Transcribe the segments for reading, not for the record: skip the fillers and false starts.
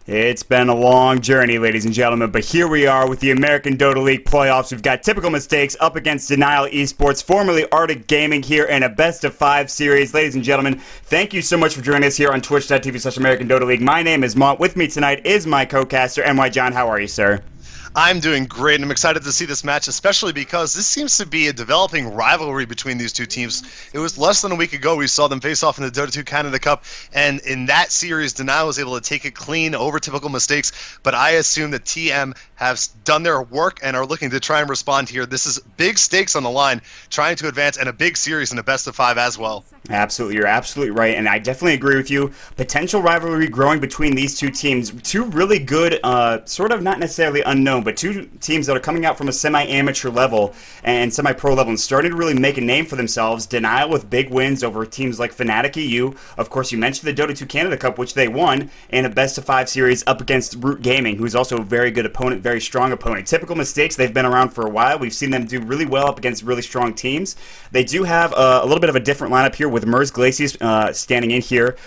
It's been a long journey, ladies and gentlemen, but here we are with the American Dota League playoffs. We've got Typical Mistakes up against Denial Esports, formerly Arctic Gaming, here in a best-of-5 series. Ladies and gentlemen, thank you so much for joining us here on twitch.tv/American Dota League. My name is Mont. With me tonight is my co-caster, NY John. How are you, sir? I'm doing great, and I'm excited to see this match, especially because this seems to be a developing rivalry between these two teams. It was less than a week ago we saw them face off in the Dota 2 Canada Cup, and in that series, Denial was able to take it clean over Typical Mistakes, but I assume that TM have done their work and are looking to try and respond here. This is big stakes on the line, trying to advance, and a big series in a best-of-5 as well. Absolutely, you're absolutely right, and I definitely agree with you. Potential rivalry growing between these two teams. Two really good, sort of not necessarily unknown, but two teams that are coming out from a semi-amateur level and semi-pro level and starting to really make a name for themselves. Denial with big wins over teams like Fnatic EU. Of course, you mentioned the Dota 2 Canada Cup, which they won, and a best-of-5 series up against Root Gaming, who's also a very good opponent, very strong opponent. Typical Mistakes, they've been around for a while. We've seen them do really well up against really strong teams. They do have a little bit of a different lineup here with Merz Glacius standing in here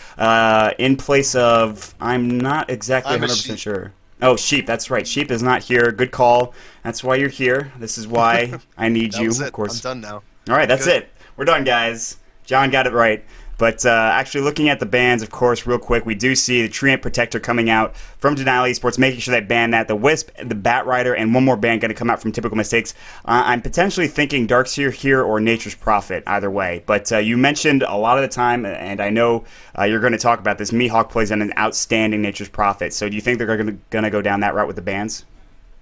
in place of, I'm not exactly 100% sure. Oh, Sheep, that's right. Sheep is not here. Good call. That's why you're here. This is why I need you, of course. I'm done now. All right, that's it. We're done, guys. John got it right. But actually looking at the bans, of course, real quick, we do see the Treant Protector coming out from Denial Esports, making sure they ban that. The Wisp, the Bat Rider, and one more ban going to come out from Typical Mistakes. I'm potentially thinking Darkseer here or Nature's Prophet, either way. But you mentioned a lot of the time, and I know you're going to talk about this, Mihawk plays on an outstanding Nature's Prophet. So do you think they're going to go down that route with the bans?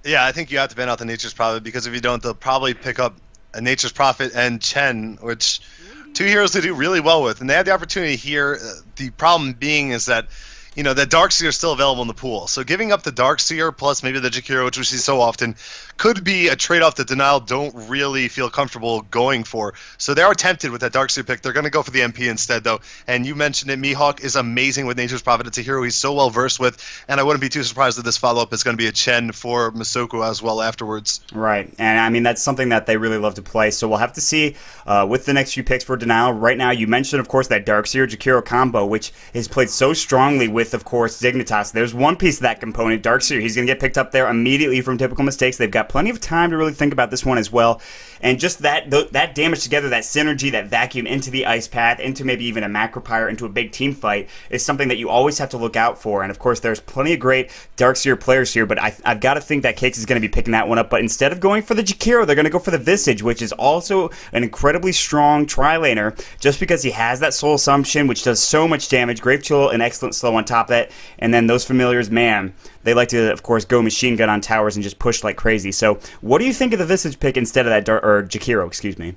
Yeah, I think you have to ban out the Nature's Prophet, because if you don't, they'll probably pick up a Nature's Prophet and Chen, which two heroes they do really well with, and they have the opportunity here. The problem being is that, you know, that Darkseer is still available in the pool. So giving up the Darkseer plus maybe the Jakiro, which we see so often, could be a trade-off that Denial don't really feel comfortable going for. So they are tempted with that Darkseer pick. They're going to go for the MP instead, though. And you mentioned it, Mihawk is amazing with Nature's Prophet. It's a hero he's so well-versed with, and I wouldn't be too surprised that this follow-up is going to be a Chen for Masoku as well afterwards. Right, and I mean, that's something that they really love to play, so we'll have to see with the next few picks for Denial. Right now, you mentioned, of course, that Darkseer-Jakiro combo, which is played so strongly with, of course, Dignitas. There's one piece of that component, Darkseer. He's going to get picked up there immediately from Typical Mistakes. They've got plenty of time to really think about this one as well. And just that damage together, that synergy, that vacuum into the Ice Path, into maybe even a Macropyre, into a big team fight, is something that you always have to look out for. And of course, there's plenty of great Darkseer players here, but I've got to think that Cakes is going to be picking that one up. But instead of going for the Jakiro, they're going to go for the Visage, which is also an incredibly strong tri-laner, just because he has that Soul Assumption, which does so much damage, Grave Chill, and excellent slow on top of that. And then those familiars, man, they like to, of course, go machine gun on towers and just push like crazy. So what do you think of the Visage pick instead of that, or Jakiro, excuse me?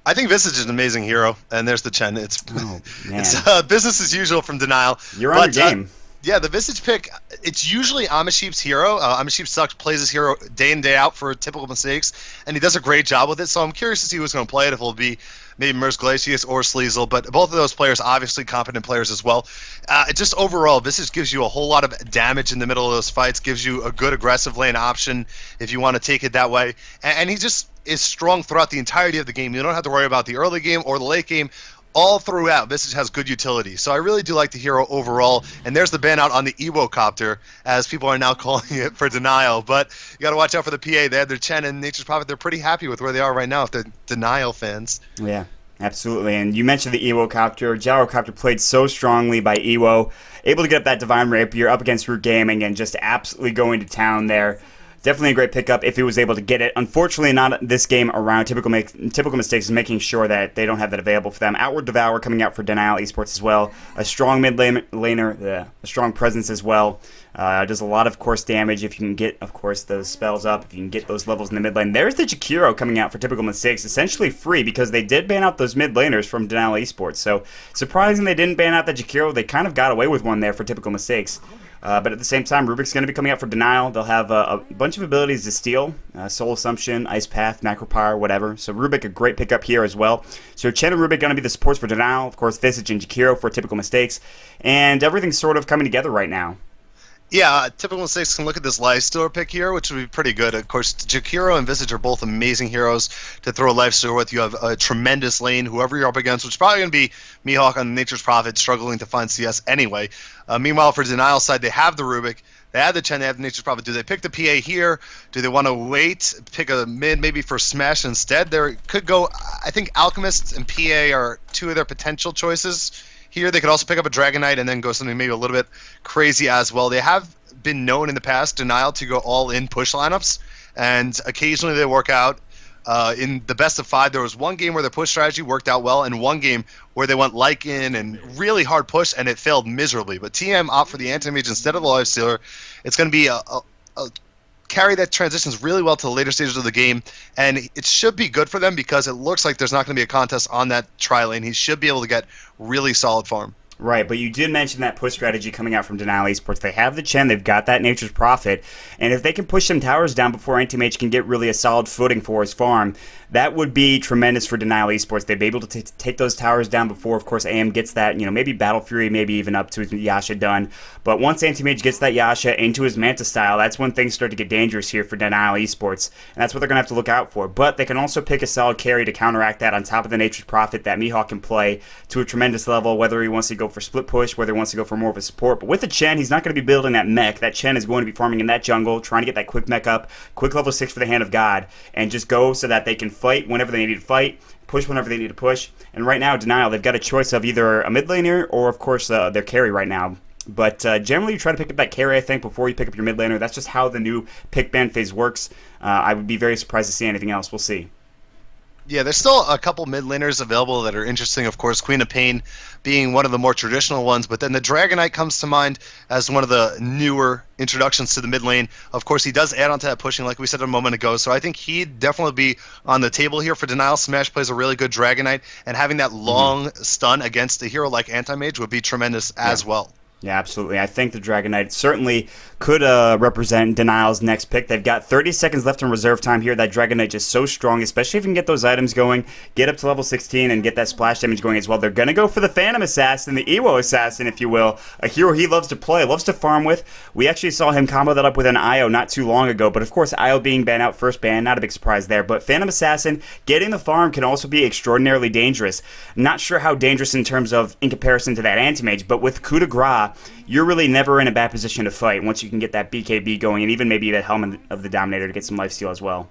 I think Visage is an amazing hero, and there's the Chen. It's business as usual from Denial. You're on your game. Yeah, the Visage pick, it's usually Amasheep's hero. Amasheep Sucks plays his hero day in, day out for Typical Mistakes, and he does a great job with it, so I'm curious to see who's going to play it, if it'll be maybe Merz Glacius or Sleazel, but both of those players, obviously competent players as well. Just overall, Visage gives you a whole lot of damage in the middle of those fights, gives you a good aggressive lane option if you want to take it that way, and he just is strong throughout the entirety of the game. You don't have to worry about the early game or the late game. All throughout, Visage has good utility. So I really do like the hero overall. And there's the ban out on the Ewocopter, as people are now calling it for Denial. But you got to watch out for the PA. They have their Chen and Nature's Prophet. They're pretty happy with where they are right now if they're Denial fans. Yeah, absolutely. And you mentioned the Ewocopter. Gyrocopter played so strongly by Ewo. Able to get up that Divine Rapier up against Root Gaming and just absolutely going to town there. Definitely a great pickup if he was able to get it. Unfortunately, not this game around. Typical Mistakes is making sure that they don't have that available for them. Outward Devour coming out for Denial Esports as well. A strong mid laner, a strong presence as well. Does a lot of course damage if you can get, of course, those spells up, if you can get those levels in the mid lane. There's the Jakiro coming out for Typical Mistakes, essentially free because they did ban out those mid laners from Denial Esports. So surprising they didn't ban out the Jakiro. They kind of got away with one there for Typical Mistakes. But at the same time, Rubik's going to be coming out for Denial. They'll have a bunch of abilities to steal. Soul Assumption, Ice Path, Macropyre, whatever. So Rubik, a great pickup here as well. So Chen and Rubik going to be the supports for Denial. Of course, Visage and Jakiro for Typical Mistakes. And everything's sort of coming together right now. Yeah, Typical Mistakes can look at this Lifestealer pick here, which would be pretty good. Of course, Jakiro and Visage are both amazing heroes to throw a Lifestealer with. You have a tremendous lane, whoever you're up against, which is probably going to be Mihawk on Nature's Prophet, struggling to find CS anyway. Meanwhile, for Denial side, they have the Rubik. They have the Chen, they have the Nature's Prophet. Do they pick the PA here? Do they want to wait, pick a mid maybe for Smash instead? There could go, I think Alchemist and PA are two of their potential choices here. They could also pick up a Dragon Knight and then go something maybe a little bit crazy as well. They have been known in the past, Denial, to go all in push lineups, and occasionally they work out. In the best of 5, there was one game where their push strategy worked out well, and one game where they went Lycan and really hard push, and it failed miserably. But TM opt for the Anti-Mage instead of the Lifestealer. It's going to be a carry that transitions really well to the later stages of the game, and it should be good for them because it looks like there's not going to be a contest on that tri-lane. He should be able to get really solid farm. Right, but you did mention that push strategy coming out from Denial Esports. They have the Chen, they've got that Nature's Prophet, and if they can push some towers down before Anti-Mage can get really a solid footing for his farm, that would be tremendous for Denial Esports. They'd be able to take those towers down before, of course, AM gets that, maybe Battle Fury, maybe even up to Yasha done. But once Anti-Mage gets that Yasha into his Manta style, that's when things start to get dangerous here for Denial Esports, and that's what they're going to have to look out for. But they can also pick a solid carry to counteract that on top of the Nature's Prophet that Mihawk can play to a tremendous level, whether he wants to go for split push, whether he wants to go for more of a support. But with the Chen, he's not going to be building that mech. That Chen is going to be farming in that jungle, trying to get that quick mech up, quick level 6 for the Hand of God, and just go so that they can fight whenever they need to fight, push whenever they need to push. And right now, Denial, they've got a choice of either a mid laner or, of course, their carry right now. But generally, you try to pick up that carry, I think, before you pick up your mid laner. That's just how the new pick ban phase works. I would be very surprised to see anything else. We'll see. Yeah, there's still a couple mid laners available that are interesting. Of course, Queen of Pain being one of the more traditional ones, but then the Dragon Knight comes to mind as one of the newer introductions to the mid lane. Of course, he does add on to that pushing, like we said a moment ago, so I think he'd definitely be on the table here for Denial. Smash plays a really good Dragon Knight, and having that long stun against a hero like Anti-Mage would be tremendous as well. Yeah, absolutely. I think the Dragon Knight certainly could represent Denial's next pick. They've got 30 seconds left in reserve time here. That Dragon Knight is so strong, especially if you can get those items going, get up to level 16, and get that splash damage going as well. They're going to go for the Phantom Assassin, the Ewo Assassin, if you will, a hero he loves to play, loves to farm with. We actually saw him combo that up with an Io not too long ago, but of course, Io being banned out first ban, not a big surprise there. But Phantom Assassin, getting the farm can also be extraordinarily dangerous. Not sure how dangerous in terms of, in comparison to that Anti-Mage, but with coup de grace, you're really never in a bad position to fight once you can get that BKB going, and even maybe that Helmet of the Dominator to get some lifesteal as well.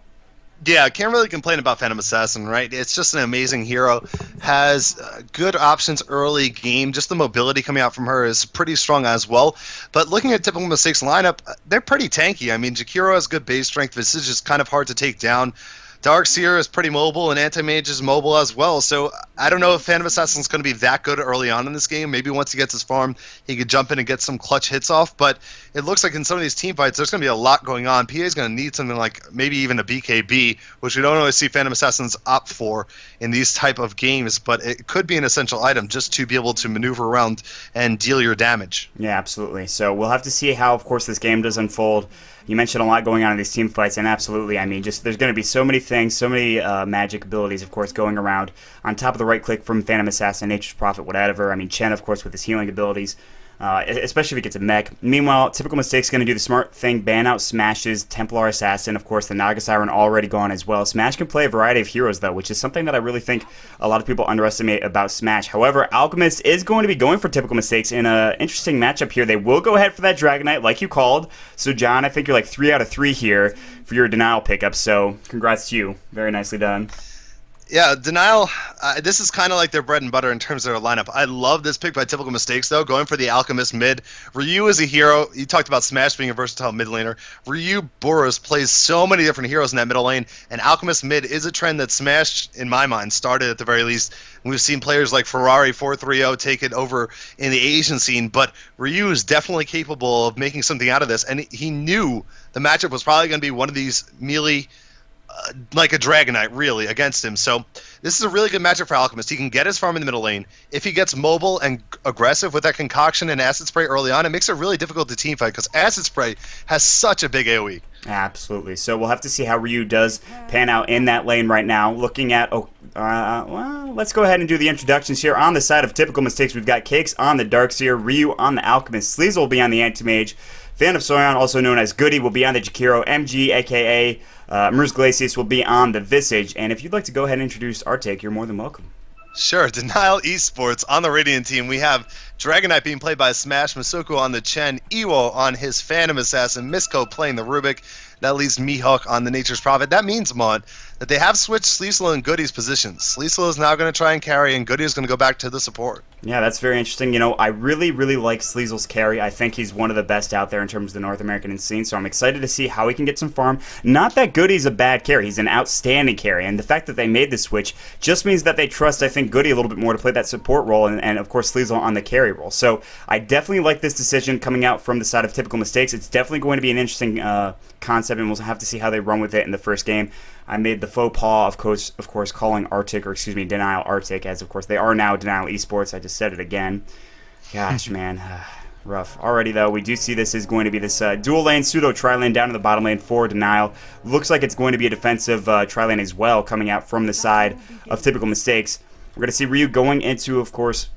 Yeah, I can't really complain about Phantom Assassin, right? It's just an amazing hero. Has good options early game. Just the mobility coming out from her is pretty strong as well. But looking at Typical Mistakes lineup, they're pretty tanky. I mean, Jakiro has good base strength. Visage is kind of hard to take down. Darkseer is pretty mobile, and Anti-Mage is mobile as well. So I don't know if Phantom Assassin is going to be that good early on in this game. Maybe once he gets his farm, he could jump in and get some clutch hits off. But it looks like in some of these team fights, there's going to be a lot going on. PA is going to need something like maybe even a BKB, which we don't always see Phantom Assassins opt for in these type of games. But it could be an essential item just to be able to maneuver around and deal your damage. Yeah, absolutely. So we'll have to see how, of course, this game does unfold. You mentioned a lot going on in these team fights, and absolutely, I mean, just there's going to be so many things, so many magic abilities, of course, going around. On top of the right click from Phantom Assassin, Nature's Prophet, whatever. I mean, Chen, of course, with his healing abilities, especially if he gets a mech. Meanwhile, Typical Mistake's going to do the smart thing, ban out Smash's Templar Assassin. Of course, the Naga Siren already gone as well. Smash can play a variety of heroes, though, which is something that I really think a lot of people underestimate about Smash. However, Alchemist is going to be going for Typical Mistakes in an interesting matchup here. They will go ahead for that Dragon Knight, like you called. So, John, I think you're like 3 out of 3 here for your Denial pickup, so congrats to you. Very nicely done. Yeah, Denial, this is kind of like their bread and butter in terms of their lineup. I love this pick by Typical Mistakes, though, going for the Alchemist mid. Ryu is a hero. You talked about Smash being a versatile mid laner. Ryu Boros plays so many different heroes in that middle lane, and Alchemist mid is a trend that Smash, in my mind, started at the very least. We've seen players like Ferrari 430 take it over in the Asian scene, but Ryu is definitely capable of making something out of this, and he knew the matchup was probably going to be one of these melee like a Dragon Knight, really, against him. So this is a really good matchup for Alchemist. He can get his farm in the middle lane. If he gets mobile and aggressive with that concoction and acid spray early on, it makes it really difficult to teamfight because acid spray has such a big AoE. Absolutely. So we'll have to see how Ryu does pan out in that lane right now. Looking at, well, let's go ahead and do the introductions here. On the side of Typical Mistakes, we've got Cakes on the Darkseer, Ryu on the Alchemist, Sleaze will be on the Anti-Mage, Fan of Soyon, also known as Goody, will be on the Jakiro, MG, a.k.a. Mers Glacius, will be on the Visage. And if you'd like to go ahead and introduce our take, you're more than welcome. Sure, Denial Esports on the Radiant team. We have Dragon Knight being played by Smash, Masoko on the Chen, Iwo on his Phantom Assassin, Misko playing the Rubik. That leaves Mihawk on the Nature's Prophet. That means, Mon, that they have switched Sleesel and Goody's positions. Sleesel is now going to try and carry, and Goody is going to go back to the support. Yeah, that's very interesting. You know, I really, really like Sleezel's carry. I think he's one of the best out there in terms of the North American scene, so I'm excited to see how he can get some farm. Not that Goody's a bad carry. He's an outstanding carry, and the fact that they made the switch just means that they trust, I think, Goody a little bit more to play that support role, and of course, Sleezel on the carry role. So I definitely like this decision coming out from the side of Typical Mistakes. It's definitely going to be an interesting concept, and we'll have to see how they run with it in the first game. I made the faux pas, of course, calling Denial Arctic, as of course they are now Denial Esports. I just said it again. Gosh, man, rough. Already, though, we do see this is going to be this dual lane, pseudo tri-lane down in the bottom lane for Denial. Looks like it's going to be a defensive tri-lane as well, coming out from the side of Typical Mistakes. We're going to see Ryu going into, of course,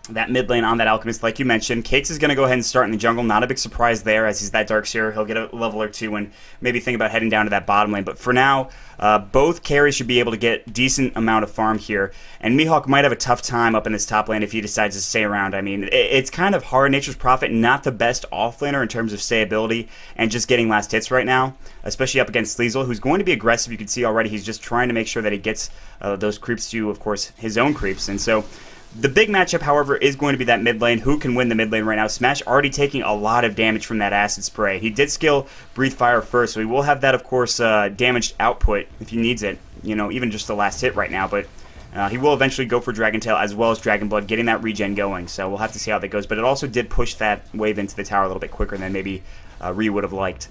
that mid lane on that Alchemist, like you mentioned. Cakes is going to go ahead and start in the jungle. Not a big surprise there, as he's that Darkseer. He'll get a level or two and maybe think about heading down to that bottom lane. But for now, both carries should be able to get decent amount of farm here. And Mihawk might have a tough time up in this top lane if he decides to stay around. I mean, it's kind of hard. Nature's Prophet, not the best offlaner in terms of stayability and just getting last hits right now, especially up against Sleezel, who's going to be aggressive. You can see already he's just trying to make sure that he gets those creeps to, of course, his own creeps. And so the big matchup, however, is going to be that mid lane. Who can win the mid lane right now? Smash already taking a lot of damage from that acid spray. He did skill Breathe Fire first, so he will have that, of course, damaged output if he needs it. You know, even just the last hit right now, but he will eventually go for Dragon Tail as well as Dragon Blood, getting that regen going. So we'll have to see how that goes. But it also did push that wave into the tower a little bit quicker than maybe Ryu would have liked.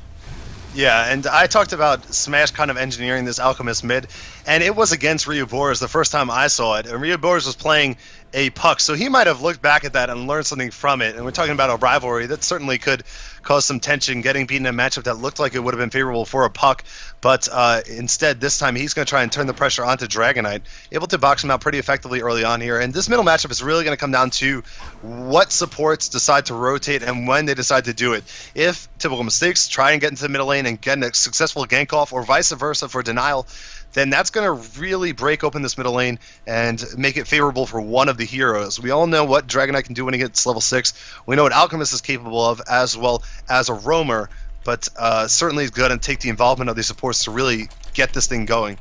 Yeah, and I talked about Smash kind of engineering this Alchemist mid, and it was against Ryu Boris the first time I saw it. And Ryu Boris was playing a puck, so he might have looked back at that and learned something from it. And we're talking about a rivalry that certainly could cause some tension, getting beaten in a matchup that looked like it would have been favorable for a puck. But instead, this time he's going to try and turn the pressure onto Dragon Knight, able to box him out pretty effectively early on here. And this middle matchup is really going to come down to what supports decide to rotate and when they decide to do it. If Typical Mistakes try and get into the middle lane and get a successful gank off, or vice versa for Denial, then that's going to really break open this middle lane and make it favorable for one of the heroes. We all know what Dragon Knight can do when he gets level 6. We know what Alchemist is capable of, as well as a roamer, but certainly is going to take the involvement of these supports to really get this thing going.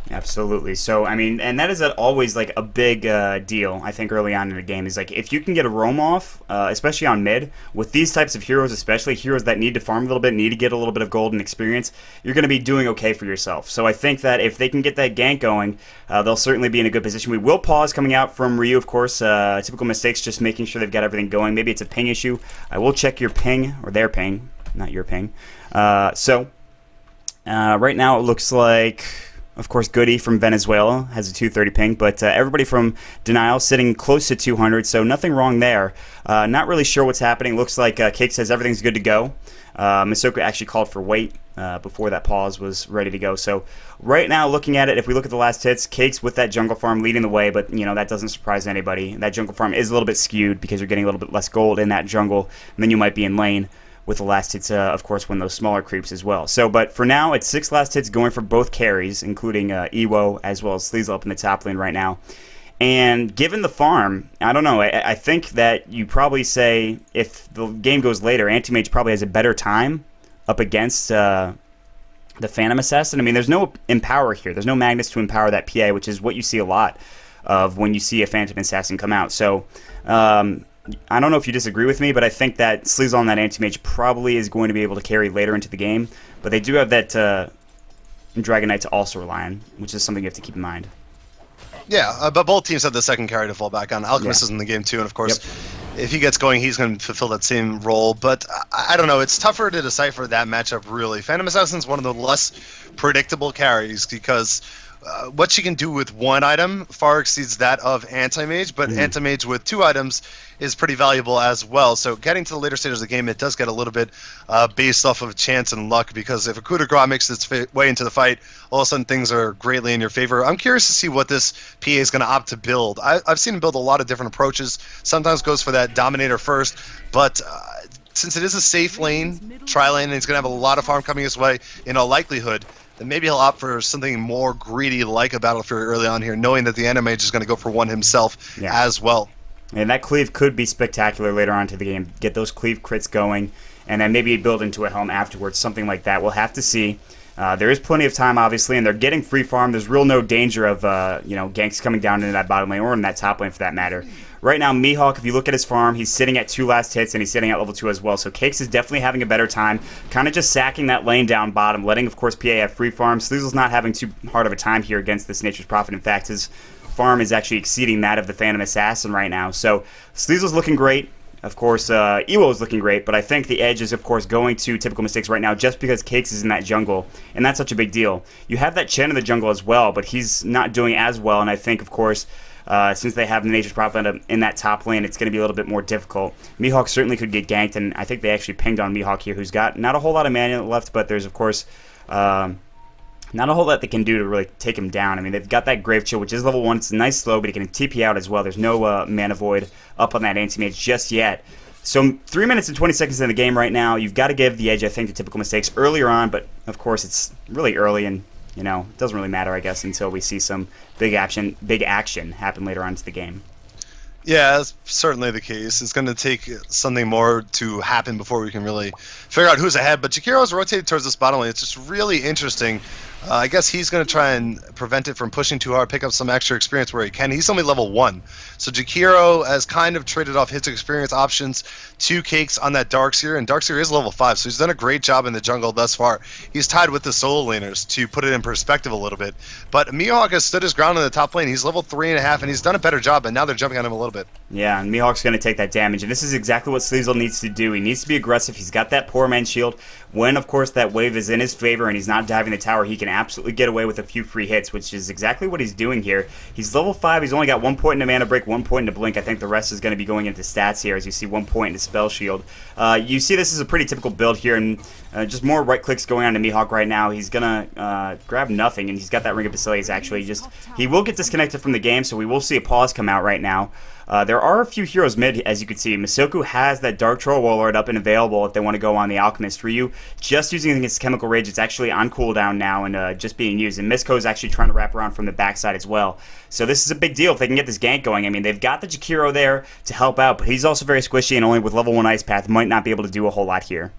Absolutely. So, I mean, and that is always like a big deal, I think, early on in the game, is like if you can get a roam off, especially on mid, with these types of heroes, especially heroes that need to farm a little bit, need to get a little bit of gold and experience, you're going to be doing okay for yourself. So I think that if they can get that gank going, they'll certainly be in a good position. We will pause coming out from Ryu, of course. Typical Mistakes, just making sure they've got everything going. Maybe it's a ping issue. I will check your ping, or their ping, not your ping. So right now it looks like, of course, Goody from Venezuela has a 230 ping, but everybody from Denial sitting close to 200, so nothing wrong there. Not really sure what's happening. Looks like Cake says everything's good to go. Misoko actually called for wait before that pause was ready to go. So right now, looking at it, if we look at the last hits, Cake's with that jungle farm leading the way, but you know that doesn't surprise anybody. That jungle farm is a little bit skewed because you're getting a little bit less gold in that jungle than you might be in lane, with the last hits, of course, when those smaller creeps as well. So, but for now, it's 6 last hits going for both carries, including Ewo as well as Sleezel up in the top lane right now. And given the farm, I don't know, I think that you probably say if the game goes later, Anti-Mage probably has a better time up against the Phantom Assassin. I mean, there's no Empower here. There's no Magnus to empower that PA, which is what you see a lot of when you see a Phantom Assassin come out. So, I don't know if you disagree with me, but I think that Sleezel on that Anti-Mage probably is going to be able to carry later into the game. But they do have that Dragon Knight to also rely on, which is something you have to keep in mind. Yeah, but both teams have the second carry to fall back on. Alchemist is in the game too, and of course, if he gets going, he's going to fulfill that same role. But I don't know, it's tougher to decipher that matchup, really. Phantom Assassin is one of the less predictable carries because what she can do with one item far exceeds that of Anti-Mage, but Anti-Mage with 2 items is pretty valuable as well. So getting to the later stages of the game, it does get a little bit based off of chance and luck, because if a coup de grace makes its way into the fight, all of a sudden things are greatly in your favor. I'm curious to see what this PA is going to opt to build. I've seen him build a lot of different approaches. Sometimes goes for that Dominator first, but since it is a safe lane, tri-lane, and he's going to have a lot of farm coming his way, in all likelihood, then maybe he'll opt for something more greedy like a Battle Fury early on here, knowing that the Enemy is going to go for one himself as well. And that cleave could be spectacular later on to the game. Get those cleave crits going, and then maybe build into a helm afterwards, something like that. We'll have to see. There is plenty of time, obviously, and they're getting free farm. There's real no danger of ganks coming down into that bottom lane or in that top lane for that matter. Right now, Mihawk, if you look at his farm, he's sitting at 2 last hits, and he's sitting at level 2 as well. So Cakes is definitely having a better time, kind of just sacking that lane down bottom, letting, of course, PA have free farm. Sleazel's not having too hard of a time here against this Nature's Prophet. In fact, his farm is actually exceeding that of the Phantom Assassin right now. So Sleazel's looking great. Of course, Ewo is looking great, but I think the edge is, of course, going to Typical Mistakes right now just because Cakes is in that jungle, and that's such a big deal. You have that Chen in the jungle as well, but he's not doing as well, and I think, of course, since they have the Nature's Prophet in that top lane, it's going to be a little bit more difficult. Mihawk certainly could get ganked, and I think they actually pinged on Mihawk here, who's got not a whole lot of mana left, but there's, of course, not a whole lot they can do to really take him down. I mean, they've got that Grave Chill, which is level 1. It's nice slow, but he can TP out as well. There's no mana void up on that anti-mage just yet. So 3 minutes and 20 seconds in the game right now. You've got to give the edge, I think, to Typical Mistakes earlier on, but of course it's really early, and it doesn't really matter, I guess, until we see some big action happen later on into the game. Yeah, that's certainly the case. It's going to take something more to happen before we can really figure out who's ahead. But Jakiro's rotated towards this bottom lane. It's just really interesting. I guess he's going to try and prevent it from pushing too hard, pick up some extra experience where he can. He's only level 1. So Jakiro has kind of traded off his experience options to Cakes on that Darkseer, and Darkseer is level 5, so he's done a great job in the jungle thus far. He's tied with the solo laners to put it in perspective a little bit. But Mihawk has stood his ground in the top lane. He's level 3.5, and he's done a better job, and now they're jumping on him a little bit. Yeah, and Mihawk's going to take that damage, and this is exactly what Sleazel needs to do. He needs to be aggressive. He's got that poor man shield. When, of course, that wave is in his favor and he's not diving the tower, he can absolutely get away with a few free hits, which is exactly what he's doing here. He's level 5. He's only got 1 point into mana break, 1 point into blink. I think the rest is going to be going into stats here, as you see 1 point into spell shield. You see this is a pretty typical build here, and just more right clicks going on to Mihawk right now. He's going to grab nothing, and he's got that Ring of Basilius actually. He will get disconnected from the game, so we will see a pause come out right now. There are a few heroes mid, as you can see. Masoku has that Dark Troll Warlord up and available if they want to go on the Alchemist. Ryu just using his Chemical Rage. It's actually on cooldown now and just being used. And Misko is actually trying to wrap around from the backside as well. So this is a big deal if they can get this gank going. I mean, they've got the Jakiro there to help out, but he's also very squishy and only with level 1 Ice Path might not be able to do a whole lot here.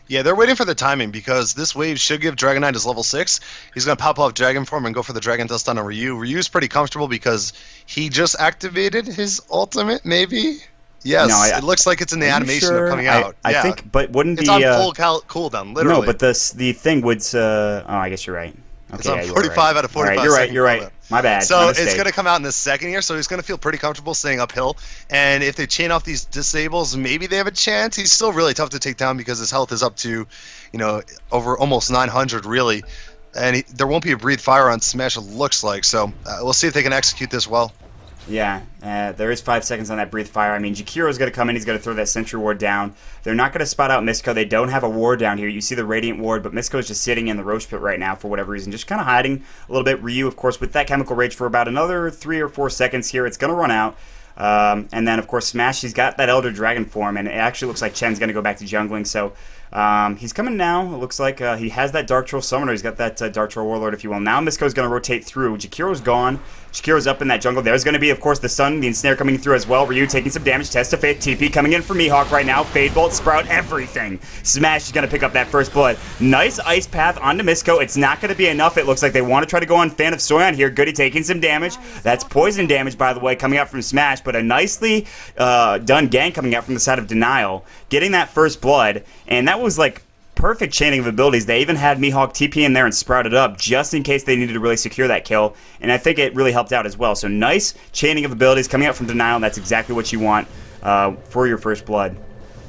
Yeah, they're waiting for the timing because this wave should give Dragon Knight his level 6. He's going to pop off Dragon Form and go for the Dragon Dust on a Ryu. Ryu's pretty comfortable because he just activated his ultimate, maybe? Yes, no, it looks like it's in the animation of coming out. I think, but wouldn't it's the... It's on full cooldown, literally. No, but the thing would... oh, I guess you're right. Okay, it's on 45 out of 45 All right, you're right. My bad. So it's going to come out in the second year, so he's going to feel pretty comfortable staying uphill. And if they chain off these disables, maybe they have a chance. He's still really tough to take down because his health is up to, over almost 900, really. And there won't be a Breathe Fire on Smash, it looks like. So we'll see if they can execute this well. Yeah, there is 5 seconds on that Breathe Fire. I mean, Jakiro's going to come in. He's going to throw that Sentry Ward down. They're not going to spot out Misko. They don't have a ward down here. You see the Radiant Ward, but Misko's just sitting in the Roche Pit right now for whatever reason, just kind of hiding a little bit. Ryu, of course, with that Chemical Rage for about another 3 or 4 seconds here. It's going to run out. And then, of course, Smash, he's got that Elder Dragon form, and it actually looks like Chen's going to go back to jungling. So he's coming now. It looks like he has that Dark Troll Summoner. He's got that Dark Troll Warlord, if you will. Now Misko's going to rotate through. Jakiro's gone. Jakiro's up in that jungle. There's going to be, of course, the Sun, the Ensnare coming through as well. Ryu taking some damage. Test of Fate. TP coming in for Mihawk right now. Fade Bolt, Sprout, everything. Smash is going to pick up that first blood. Nice Ice Path onto Misko. It's not going to be enough. It looks like they want to try to go on Fan of Soyon here. Goody taking some damage. That's poison damage, by the way, coming out from Smash, but a nicely done gank coming out from the side of Denial. Getting that first blood, and that was like perfect chaining of abilities. They even had Mihawk TP in there and sprouted up just in case they needed to really secure that kill, and I think it really helped out as well. So nice chaining of abilities coming out from Denial, and that's exactly what you want for your first blood.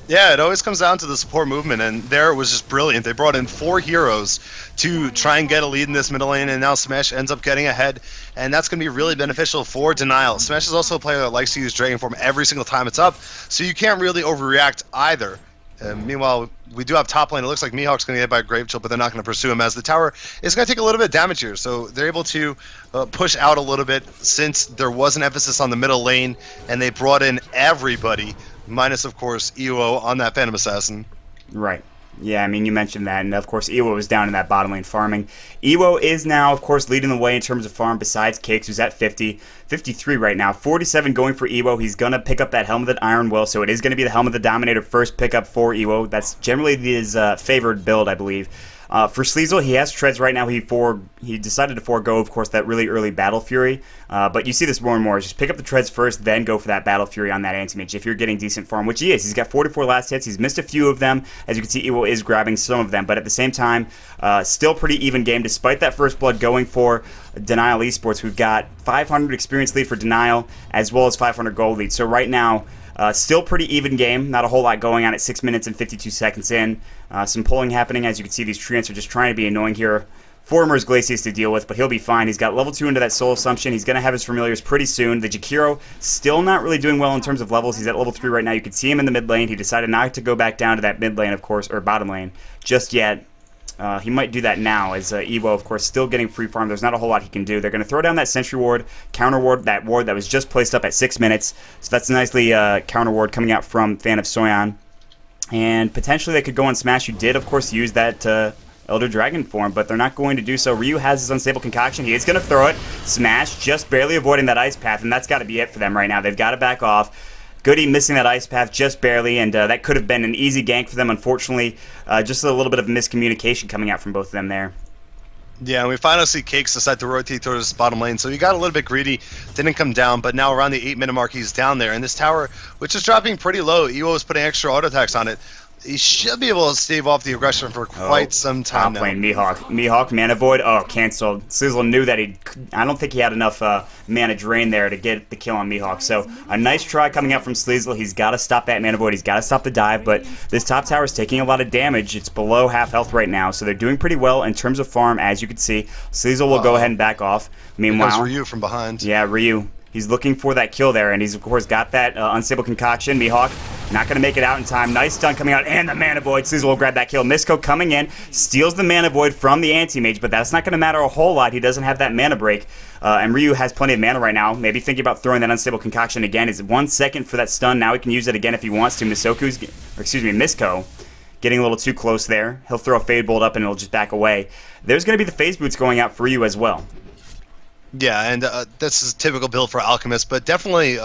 Yeah, it always comes down to the support movement, and there it was just brilliant. They brought in 4 heroes to try and get a lead in this middle lane, and now Smash ends up getting ahead, and that's going to be really beneficial for Denial. Smash is also a player that likes to use Dragon Form every single time it's up, so you can't really overreact either. Meanwhile, we do have top lane. It looks like Mihawk's going to get by Grave Chill, but they're not going to pursue him as the tower is going to take a little bit of damage here. So they're able to push out a little bit since there was an emphasis on the middle lane, and they brought in everybody, minus, of course, EO on that Phantom Assassin. Right. Yeah, I mean, you mentioned that, and of course, Ewo was down in that bottom lane farming. Ewo is now, of course, leading the way in terms of farm, besides Cakes, who's at 50. 53 right now. 47 going for Ewo. He's going to pick up that Helm of the Iron Will, so it is going to be the Helm of the Dominator first pickup for Ewo. That's generally his favored build, I believe. For Sleazel, he has treads right now. He decided to forego, of course, that really early Battle Fury. But you see this more and more. Just pick up the treads first, then go for that Battle Fury on that anti-mage if you're getting decent farm, which he is. He's got 44 last hits. He's missed a few of them. As you can see, Ewo is grabbing some of them. But at the same time, still pretty even game. Despite that first blood going for Denial Esports, we've got 500 experience lead for Denial, as well as 500 gold lead. So right now, still pretty even game. Not a whole lot going on at 6 minutes and 52 seconds in. Some pulling happening. As you can see, these treants are just trying to be annoying here for Merz Glacius to deal with, but he'll be fine. He's got level 2 into that Soul Assumption. He's going to have his familiars pretty soon. The Jakiro still not really doing well in terms of levels. He's at level 3 right now. You can see him in the mid lane. He decided not to go back down to that mid lane, of course, or bottom lane just yet. He might do that now, as Ewo, of course, still getting free farm. There's not a whole lot he can do. They're going to throw down that Sentry Ward, counter ward, that ward that was just placed up at 6 minutes. So that's a nicely counter ward coming out from Fan of Soyan. And potentially they could go on Smash, who did, of course, use that Elder Dragon form, but they're not going to do so. Ryu has his Unstable Concoction. He is going to throw it. Smash, just barely avoiding that Ice Path, and that's got to be it for them right now. They've got to back off. Goody missing that Ice Path just barely, and that could have been an easy gank for them. Unfortunately, just a little bit of miscommunication coming out from both of them there. Yeah, and we finally see Cakes decide to rotate towards bottom lane, so he got a little bit greedy, didn't come down, but now around the 8-minute mark, he's down there. And this tower, which is dropping pretty low, Ewo is putting extra auto attacks on it. He should be able to stave off the aggression for quite some time now. Top lane, Mihawk, Mana Void. Oh, canceled. Sizzle knew that I don't think he had enough mana drain there to get the kill on Mihawk. So a nice try coming out from Sleazel. He's got to stop that Mana Void. He's got to stop the dive. But this top tower is taking a lot of damage. It's below half health right now. So they're doing pretty well in terms of farm, as you can see. Sleazel will go ahead and back off. Meanwhile, Ryu from behind. Yeah, Ryu. He's looking for that kill there, and he's, of course, got that Unstable Concoction. Mihawk not going to make it out in time. Nice stun coming out, and the Mana Void. Sleazel will grab that kill. Misko coming in, steals the Mana Void from the Anti-Mage, but that's not going to matter a whole lot. He doesn't have that Mana Break, and Ryu has plenty of mana right now. Maybe thinking about throwing that Unstable Concoction again. Is 1 second for that stun. Now he can use it again if he wants to. Misko getting a little too close there. He'll throw a Fade Bolt up, and it'll just back away. There's going to be the Phase Boots going out for Ryu as well. Yeah, and this is a typical build for Alchemist, but definitely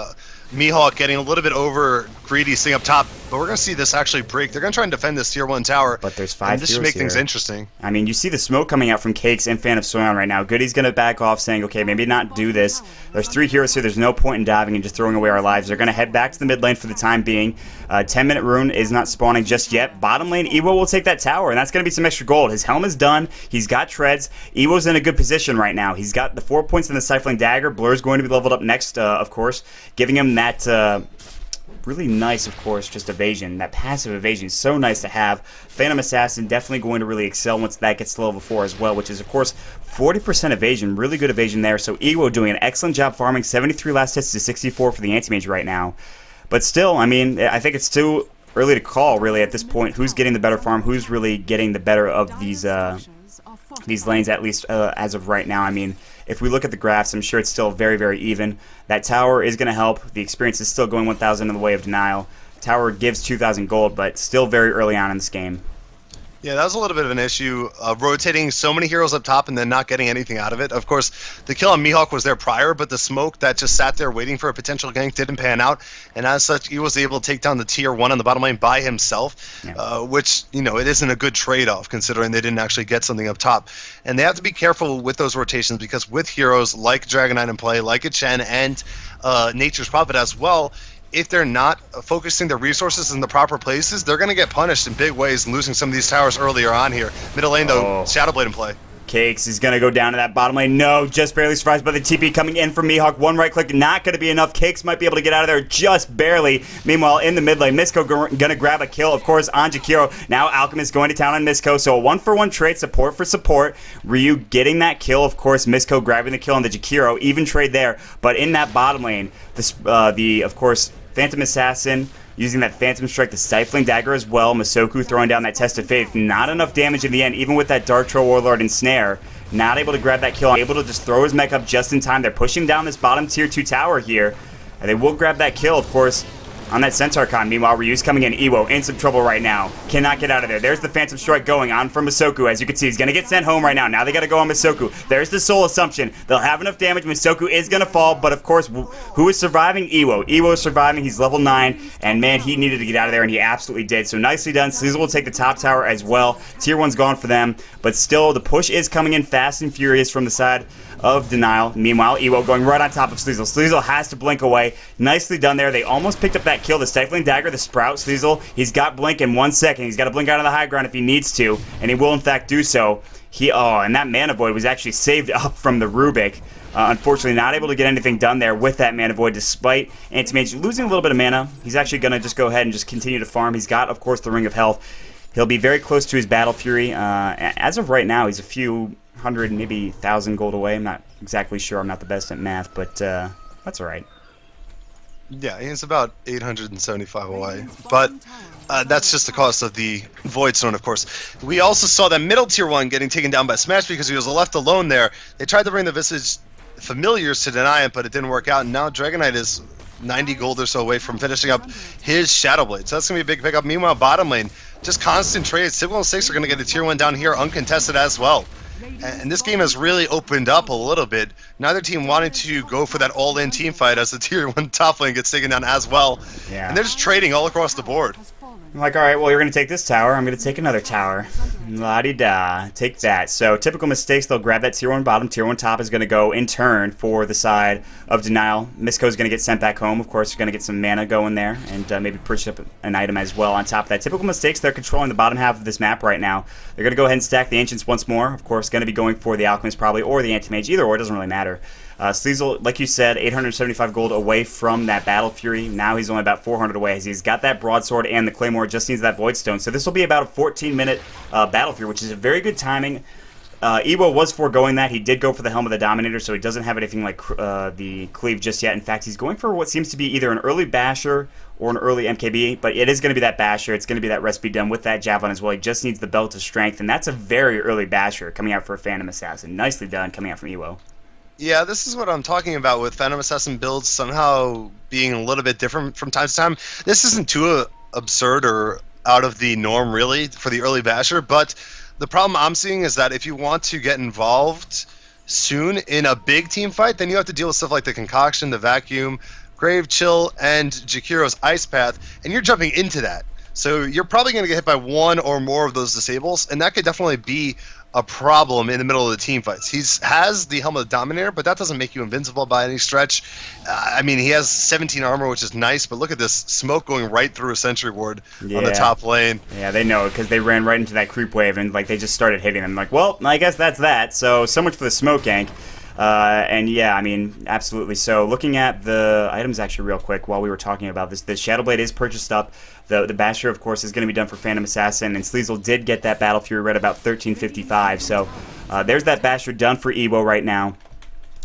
Mihawk getting a little bit over greedy sitting up top. But we're going to see this actually break. They're going to try and defend this tier 1 tower. But there's 5 just to make things interesting. I mean, you see the smoke coming out from Cakes and Fan of Soyan right now. Goody's going to back off, saying, okay, maybe not do this. There's 3 heroes here. There's no point in diving and just throwing away our lives. They're going to head back to the mid lane for the time being. 10-minute rune is not spawning just yet. Bottom lane, Ewo will take that tower, and that's going to be some extra gold. His helm is done. He's got treads. Ewo's in a good position right now. He's got the 4 points in the Stifling Dagger. Blur's going to be leveled up next, of course, giving him that really nice, of course, just evasion. That passive evasion is so nice to have. Phantom Assassin definitely going to really excel once that gets to level 4 as well, which is, of course, 40% evasion. Really good evasion there. So Ewo doing an excellent job farming. 73 last hits to 64 for the Anti-Mage right now. But still, I mean, I think it's too early to call, really, at this point, who's getting the better farm, who's really getting the better of these lanes, at least as of right now. I mean, if we look at the graphs, I'm sure it's still very, very even. That tower is going to help. The experience is still going 1,000 in the way of Denial. Tower gives 2,000 gold, but still very early on in this game. Yeah, that was a little bit of an issue, rotating so many heroes up top and then not getting anything out of it. Of course, the kill on Mihawk was there prior, but the smoke that just sat there waiting for a potential gank didn't pan out, and as such, he was able to take down the tier 1 on the bottom lane by himself, which, you know, it isn't a good trade-off considering they didn't actually get something up top. And they have to be careful with those rotations because with heroes like Dragonite in play, like a Chen, and Nature's Prophet as well, if they're not focusing their resources in the proper places, they're going to get punished in big ways and losing some of these towers earlier on here. Middle lane, though, Shadowblade in play. Cakes is going to go down to that bottom lane. No, just barely survives by the TP coming in from Mihawk. One right click, not going to be enough. Cakes might be able to get out of there just barely. Meanwhile, in the mid lane, Misko going to grab a kill, of course, on Jakiro. Now Alchemist going to town on Misko, so a 1-for-1 trade, support for support. Ryu getting that kill, of course, Misko grabbing the kill on the Jakiro. Even trade there, but in that bottom lane, of course, Phantom Assassin using that Phantom Strike, the Stifling Dagger as well. Masoku throwing down that Test of Faith. Not enough damage in the end, even with that Dark Troll Warlord and Snare. Not able to grab that kill. Able to just throw his mech up just in time. They're pushing down this bottom tier 2 tower here. And they will grab that kill, of course. on that Centaur Con. Meanwhile, Ryu's coming in. Ewo in some trouble right now. Cannot get out of there. There's the Phantom Strike going on from Masoku. As you can see, he's going to get sent home right now. Now they got to go on Masoku. There's the Soul Assumption. They'll have enough damage. Masoku is going to fall, but of course, who is surviving? Ewo. Ewo is surviving. He's level 9, and man, he needed to get out of there, and he absolutely did. So nicely done. Sleazel will take the top tower as well. Tier 1's gone for them, but still, the push is coming in fast and furious from the side of Denial. Meanwhile, Ewo going right on top of Sleazel. Sleazel has to blink away. Nicely done there. They almost picked up that kill. The Stifling Dagger, the Sprout, Sleazel. He's got blink in 1 second. He's got to blink out of the high ground if he needs to, and he will in fact do so. And that Mana Void was actually saved up from the Rubik. Unfortunately, not able to get anything done there with that Mana Void, despite Anti-Mage losing a little bit of mana. He's actually going to just go ahead and just continue to farm. He's got, of course, the Ring of Health. He'll be very close to his Battle Fury. As of right now, he's a few hundred, maybe 1,000 gold away. I'm not exactly sure. I'm not the best at math, but that's all right. Yeah, he's about 875 away. But that's just the cost of the Void Stone, of course. We also saw that middle tier 1 getting taken down by Smash because he was left alone there. They tried to bring the Visage Familiars to deny it, but it didn't work out. And now Dragonite is 90 gold or so away from finishing up his Shadow Blade. So that's going to be a big pickup. Meanwhile, bottom lane, just constant trades. Typical 6 are going to get a tier 1 down here uncontested as well. And this game has really opened up a little bit. Neither team wanted to go for that all-in team fight as the tier 1 top lane gets taken down as well. Yeah. And they're just trading all across the board. I'm like, all right, well, you're going to take this tower. I'm going to take another tower. La-di-da. Take that. So, typical mistakes. They'll grab that tier 1 bottom. Tier 1 top is going to go in turn for the side of Denial. Misko is going to get sent back home. Of course, you're going to get some mana going there and maybe purchase up an item as well on top of that. Typical mistakes. They're controlling the bottom half of this map right now. They're going to go ahead and stack the Ancients once more. Of course, going to be going for the Alchemist probably or the Anti-Mage. Either or, it doesn't really matter. Sleazel, like you said, 875 gold away from that Battle Fury. Now he's only about 400 away as he's got that Broadsword and the Claymore, just needs that Void Stone. So this will be about a 14-minute Battle Fury, which is a very good timing. Ewo was foregoing that. He did go for the Helm of the Dominator, so he doesn't have anything like the Cleave just yet. In fact, he's going for what seems to be either an early Basher or an early MKB, but it is going to be that Basher. It's going to be that recipe done with that Javelin as well. He just needs the Belt of Strength, and that's a very early Basher coming out for a Phantom Assassin. Nicely done coming out from Ewo. Yeah, this is what I'm talking about with Phantom Assassin builds somehow being a little bit different from time to time. This isn't too absurd or out of the norm, really, for the early Basher, but the problem I'm seeing is that if you want to get involved soon in a big team fight, then you have to deal with stuff like the Concoction, the Vacuum, Grave Chill, and Jakiro's Ice Path, and you're jumping into that. So you're probably going to get hit by one or more of those disables, and that could definitely be a problem in the middle of the team fights. He has the Helm of the Dominator, but that doesn't make you invincible by any stretch. I mean, he has 17 armor, which is nice, but look at this smoke going right through a Sentry Ward on the top lane. Yeah, they know because they ran right into that creep wave and like they just started hitting them. Like, well, I guess that's that. So much for the smoke gank. And yeah, I mean, absolutely. So looking at the items actually real quick while we were talking about this, the Shadowblade is purchased up. The Basher, of course, is going to be done for Phantom Assassin, and Sleazel did get that Battle Fury right about 1355. So there's that Basher done for Ewo right now.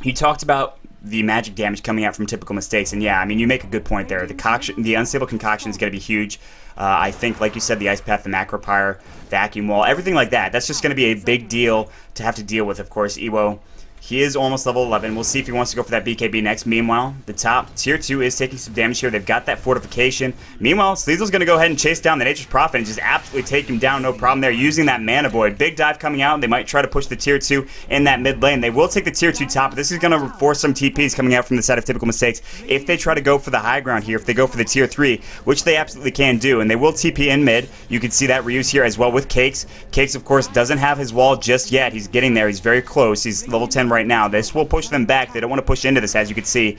He talked about the magic damage coming out from typical mistakes, and yeah, I mean, you make a good point there. The Unstable Concoction is going to be huge. I think, like you said, the Ice Path, the Macropyre, Vacuum Wall, everything like that. That's just going to be a big deal to have to deal with, of course. Ewo, he is almost level 11. We'll see if he wants to go for that BKB next. Meanwhile, the top tier 2 is taking some damage here. They've got that fortification. Meanwhile, Sleazel's going to go ahead and chase down the Nature's Prophet and just absolutely take him down, no problem there, using that Mana Void. Big dive coming out, and they might try to push the tier 2 in that mid lane. They will take the tier 2 top, but this is going to force some TPs coming out from the side of typical mistakes. If they try to go for the high ground here, if they go for the tier 3, which they absolutely can do, and they will TP in mid. You can see that Ryu's here as well with Cakes. Cakes, of course, doesn't have his wall just yet. He's getting there. He's very close. He's level 10 right now. This will push them back. They don't want to push into this, as you can see.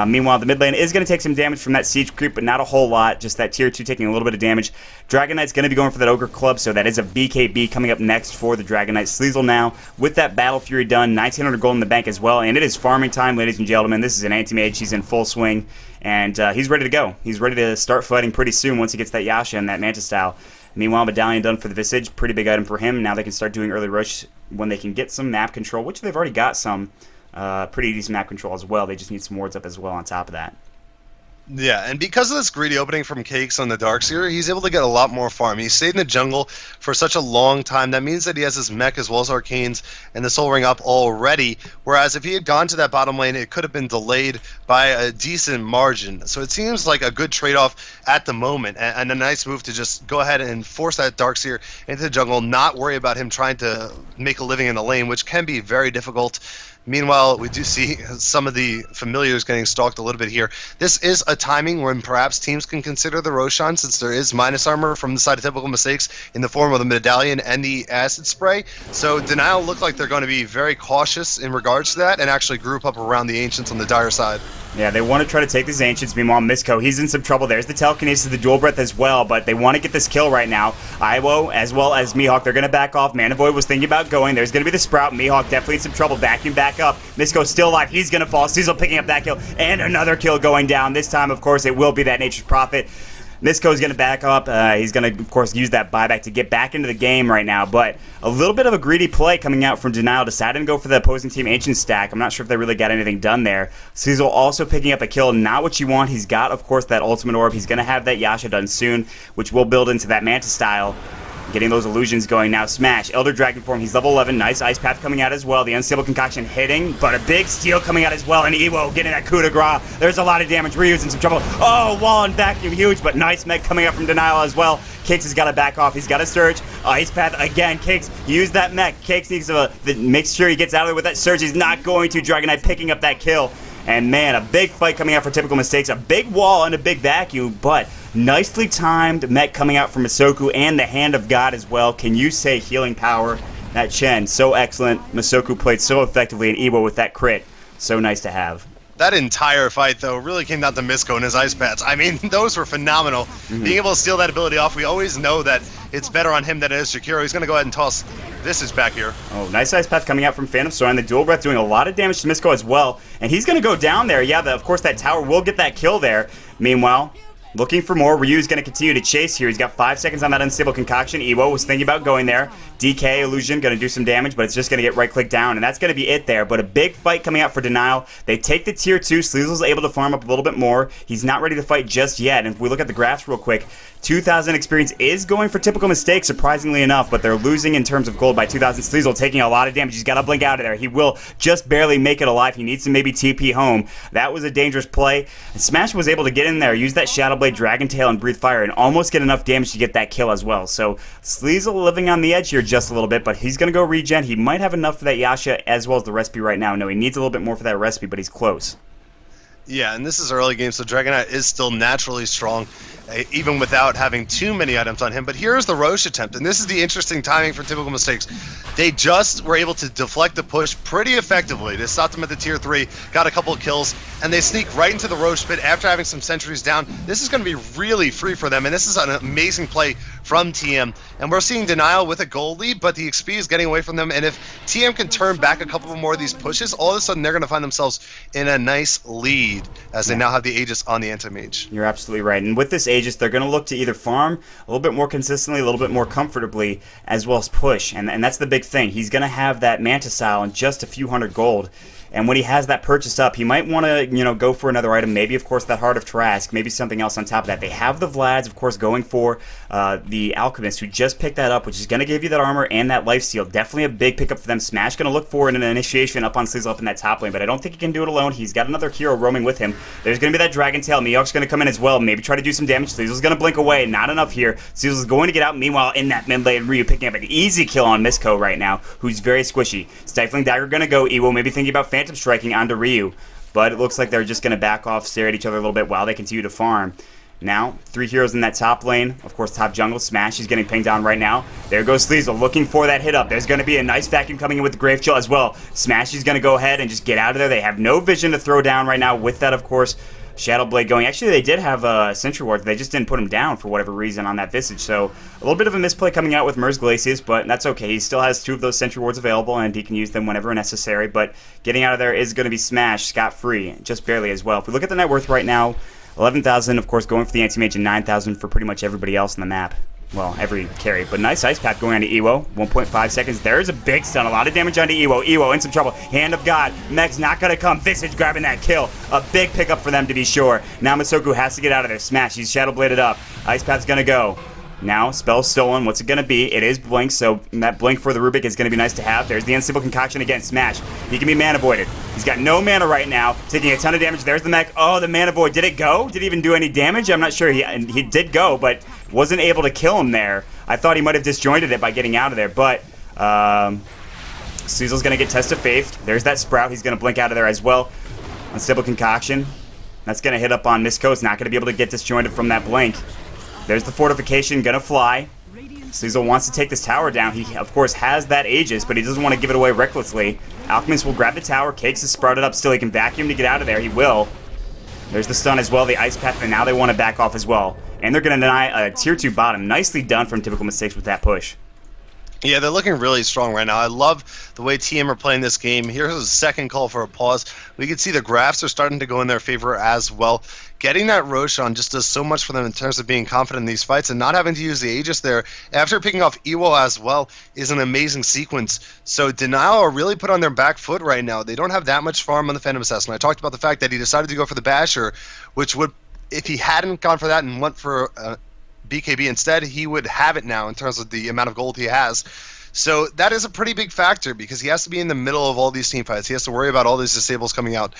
Meanwhile, the mid lane is going to take some damage from that siege creep, but not a whole lot. Just that tier 2 taking a little bit of damage. Dragonite's going to be going for that Ogre Club, so that is a BKB coming up next for the Dragonite. Sleazel now, with that Battle Fury done, 1900 gold in the bank as well, and it is farming time, ladies and gentlemen. This is an anti-mage. He's in full swing, and he's ready to go. He's ready to start fighting pretty soon once he gets that Yasha and that Manta style. Meanwhile, Medallion done for the Visage. Pretty big item for him. Now they can start doing early rush when they can get some map control, which they've already got some. Pretty decent map control as well. They just need some wards up as well on top of that. Yeah, and because of this greedy opening from Cakes on the Darkseer, he's able to get a lot more farm. He stayed in the jungle for such a long time. That means that he has his mech as well as Arcanes and the Soul Ring up already. Whereas if he had gone to that bottom lane, it could have been delayed by a decent margin. So it seems like a good trade-off at the moment, and a nice move to just go ahead and force that Darkseer into the jungle, not worry about him trying to make a living in the lane, which can be very difficult. Meanwhile, we do see some of the familiars getting stalked a little bit here. This is a timing when perhaps teams can consider the Roshan, since there is minus armor from the side of typical mistakes in the form of the medallion and the acid spray. So Denial look like they're going to be very cautious in regards to that and actually group up around the Ancients on the dire side. Yeah, they want to try to take these Ancients. Meanwhile, Misko, he's in some trouble. There's the telekinesis, the dual breath as well, but they want to get this kill right now. Iwo, as well as Mihawk, they're going to back off. Manavoid was thinking about going. There's going to be the Sprout. Mihawk definitely in some trouble. Vacuum back up. Misko's still alive. He's going to fall. Cecil picking up that kill. And another kill going down. This time, of course, it will be that Nature's Prophet. Misko's going to back up. He's going to, of course, use that buyback to get back into the game right now. But a little bit of a greedy play coming out from Denial. Decided to go for the opposing team Ancient stack. I'm not sure if they really got anything done there. Cecil also picking up a kill. Not what you want. He's got, of course, that Ultimate Orb. He's going to have that Yasha done soon, which will build into that Manta style. Getting those illusions going now. Smash. Elder Dragon form. He's level 11. Nice Ice Path coming out as well. The Unstable Concoction hitting, but a big steal coming out as well. And Ewo getting that coup de grace. There's a lot of damage. Ryu's in some trouble. Oh, wall and vacuum. Huge, but nice mech coming up from Denial as well. Cakes has got to back off. He's got to surge. Ice Path again. Cakes, use that mech. Cakes needs to make sure he gets out of there with that surge. He's not going to. Dragon Knight picking up that kill. And man, a big fight coming out for typical mistakes. A big wall and a big vacuum, but nicely timed mech coming out from Masoku and the Hand of God as well. Can you say healing power? That Chen, so excellent. Masoku played so effectively, and Ewo with that crit. So nice to have. That entire fight, though, really came down to Misko and his ice pads. I mean, those were phenomenal. Being able to steal that ability off, we always know that it's better on him than it is Shakiro. He's going to go ahead and toss this is back here. Oh, nice ice path coming out from Phantom Storm. The dual breath doing a lot of damage to Misko as well. And he's going to go down there. Yeah, of course, that tower will get that kill there. Meanwhile, looking for more. Ryu's going to continue to chase here. He's got 5 seconds on that Unstable Concoction. Ewo was thinking about going there. DK, Illusion, going to do some damage, but it's just going to get right-click down, and that's going to be it there. But a big fight coming out for Denial. They take the Tier 2. Sleazel's able to farm up a little bit more. He's not ready to fight just yet. And if we look at the graphs real quick, 2,000 experience is going for typical mistakes, surprisingly enough, but they're losing in terms of gold by 2,000. Sleazel taking a lot of damage. He's got to blink out of there. He will just barely make it alive. He needs to maybe TP home. That was a dangerous play. And Smash was able to get in there, use that Shadow Blade, Dragon Tail, and Breathe Fire, and almost get enough damage to get that kill as well. So Sleazel living on the edge here just a little bit, but he's going to go regen. He might have enough for that Yasha as well as the recipe right now. No, he needs a little bit more for that recipe, but he's close. Yeah, and this is early game, so Dragon Knight is still naturally strong, even without having too many items on him. But here's the Roche attempt, and this is the interesting timing for typical mistakes. They just were able to deflect the push pretty effectively. They stopped him at the tier 3, got a couple of kills, and they sneak right into the Roche pit after having some sentries down. This is going to be really free for them, and this is an amazing play from TM. And we're seeing Denial with a gold lead, but the XP is getting away from them, and if TM can turn back a couple more of these pushes, all of a sudden they're going to find themselves in a nice lead as they now have the Aegis on the Anti-Mage. You're absolutely right. And with this Aegis, they're going to look to either farm a little bit more consistently, a little bit more comfortably, as well as push. And that's the big thing. He's going to have that Manta style in just a few hundred gold. And when he has that purchase up, he might want to, go for another item. Maybe, of course, that Heart of Trask. Maybe something else on top of that. They have the Vlads, of course, going for the Alchemist, who just picked that up, which is going to give you that armor and that lifesteal. Definitely a big pickup for them. Smash going to look for an initiation up on Sleazel up in that top lane, but I don't think he can do it alone. He's got another hero roaming with him. There's going to be that Dragon Tail. Mihawk's going to come in as well. Maybe try to do some damage. Sleazel's going to blink away. Not enough here. Sleazel's going to get out. Meanwhile, in that mid lane, Ryu picking up an easy kill on Misko right now, who's very squishy. Stifling Dagger going to go. Ewo maybe thinking about Phantom Striking onto Ryu, but it looks like they're just going to back off, stare at each other a little bit while they continue to farm. Now, 3 heroes in that top lane. Of course, top jungle. Smash is getting pinged down right now. There goes Sleazel looking for that hit up. There's going to be a nice vacuum coming in with the Grave Chill as well. Smash is going to go ahead and just get out of there. They have no vision to throw down right now. With that, of course, Shadow Blade going. Actually, they did have a Sentry Ward. They just didn't put him down for whatever reason on that Visage. So a little bit of a misplay coming out with Merz Glacius, but that's okay. He still has 2 of those Sentry Wards available, and he can use them whenever necessary. But getting out of there is going to be Smash scot-free, just barely as well. If we look at the net worth right now, 11,000, of course, going for the Anti-Mage, and 9,000 for pretty much everybody else on the map. well, every carry. But nice Ice Path going on to Ewo. 1.5 seconds. There's a big stun. A lot of damage onto Ewo. Ewo in some trouble. Hand of God. Mech's not going to come. Visage grabbing that kill. A big pickup for them to be sure. Now Masoku has to get out of there. Smash. He's Shadow Bladed up. Ice Path's going to go. Now, spell stolen. What's it going to be? It is Blink, so that Blink for the Rubik is going to be nice to have. There's the Unstable Concoction again. Smash. He can be mana voided. He's got no mana right now, taking a ton of damage. There's the mech. Oh, the mana void. Did it go? Did it even do any damage? I'm not sure. He did go, but wasn't able to kill him there. I thought he might have disjointed it by getting out of there, but Sleazel's going to get Test of Faith. There's that Sprout. He's going to blink out of there as well. Unstable Concoction. That's going to hit up on Misko. It's not going to be able to get disjointed from that blink. There's the fortification, gonna fly. Sleazel wants to take this tower down. He, of course, has that Aegis, but he doesn't want to give it away recklessly. Alchemist will grab the tower. Cakes is sprouted up still. He can vacuum to get out of there. He will. There's the stun as well, the Ice Path, and now they want to back off as well. And they're going to deny a tier 2 bottom. Nicely done from Typical Mistakes with that push. Yeah, they're looking really strong right now. I love the way TM are playing this game. Here's a second call for a pause. We can see the graphs are starting to go in their favor as well. Getting that Roshan just does so much for them in terms of being confident in these fights, and not having to use the Aegis there after picking off Ewo as well is an amazing sequence. So Denial are really put on their back foot right now. They don't have that much farm on the Phantom Assassin. I talked about the fact that he decided to go for the Basher, which would, if he hadn't gone for that and went for BKB instead, he would have it now in terms of the amount of gold he has. So that is a pretty big factor because he has to be in the middle of all these team fights. He has to worry about all these disables coming out.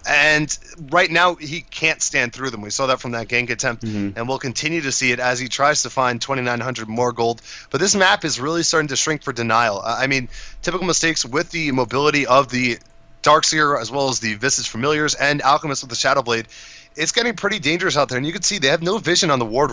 And right now, he can't stand through them. We saw that from that gank attempt, and we'll continue to see it as he tries to find 2,900 more gold. But this map is really starting to shrink for Denial. I mean, Typical Mistakes with the mobility of the Darkseer as well as the Visage Familiars and Alchemist with the Shadow Blade, it's getting pretty dangerous out there, and you can see they have no vision on the ward,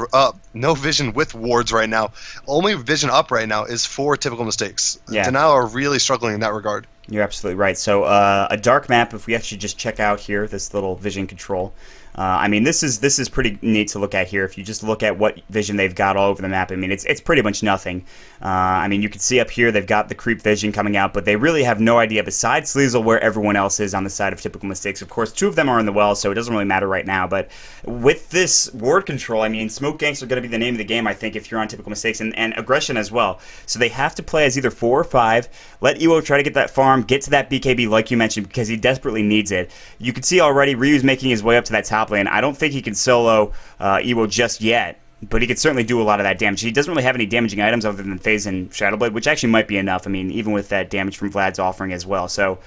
no vision with wards right now. Only vision up right now is for Typical Mistakes. Yeah. Denial are really struggling in that regard. You're absolutely right. So a dark map, if we actually just check out here, this little vision control, I mean, this is pretty neat to look at here. If you just look at what vision they've got all over the map, I mean, it's pretty much nothing. I mean, you can see up here they've got the creep vision coming out, but they really have no idea, besides Sleazel, where everyone else is on the side of Typical Mistakes. Of course, 2 of them are in the well, so it doesn't really matter right now. But with this ward control, I mean, smoke ganks are going to be the name of the game, I think, if you're on Typical Mistakes, and aggression as well. So they have to play as either 4 or 5, let Ewo try to get that farm, get to that BKB like you mentioned, because he desperately needs it. You can see already Ryu's making his way up to that top lane. I don't think he can solo Ewo just yet, but he could certainly do a lot of that damage. He doesn't really have any damaging items other than Phase and Shadow Blade, which actually might be enough. I mean, even with that damage from Vlad's offering as well. So,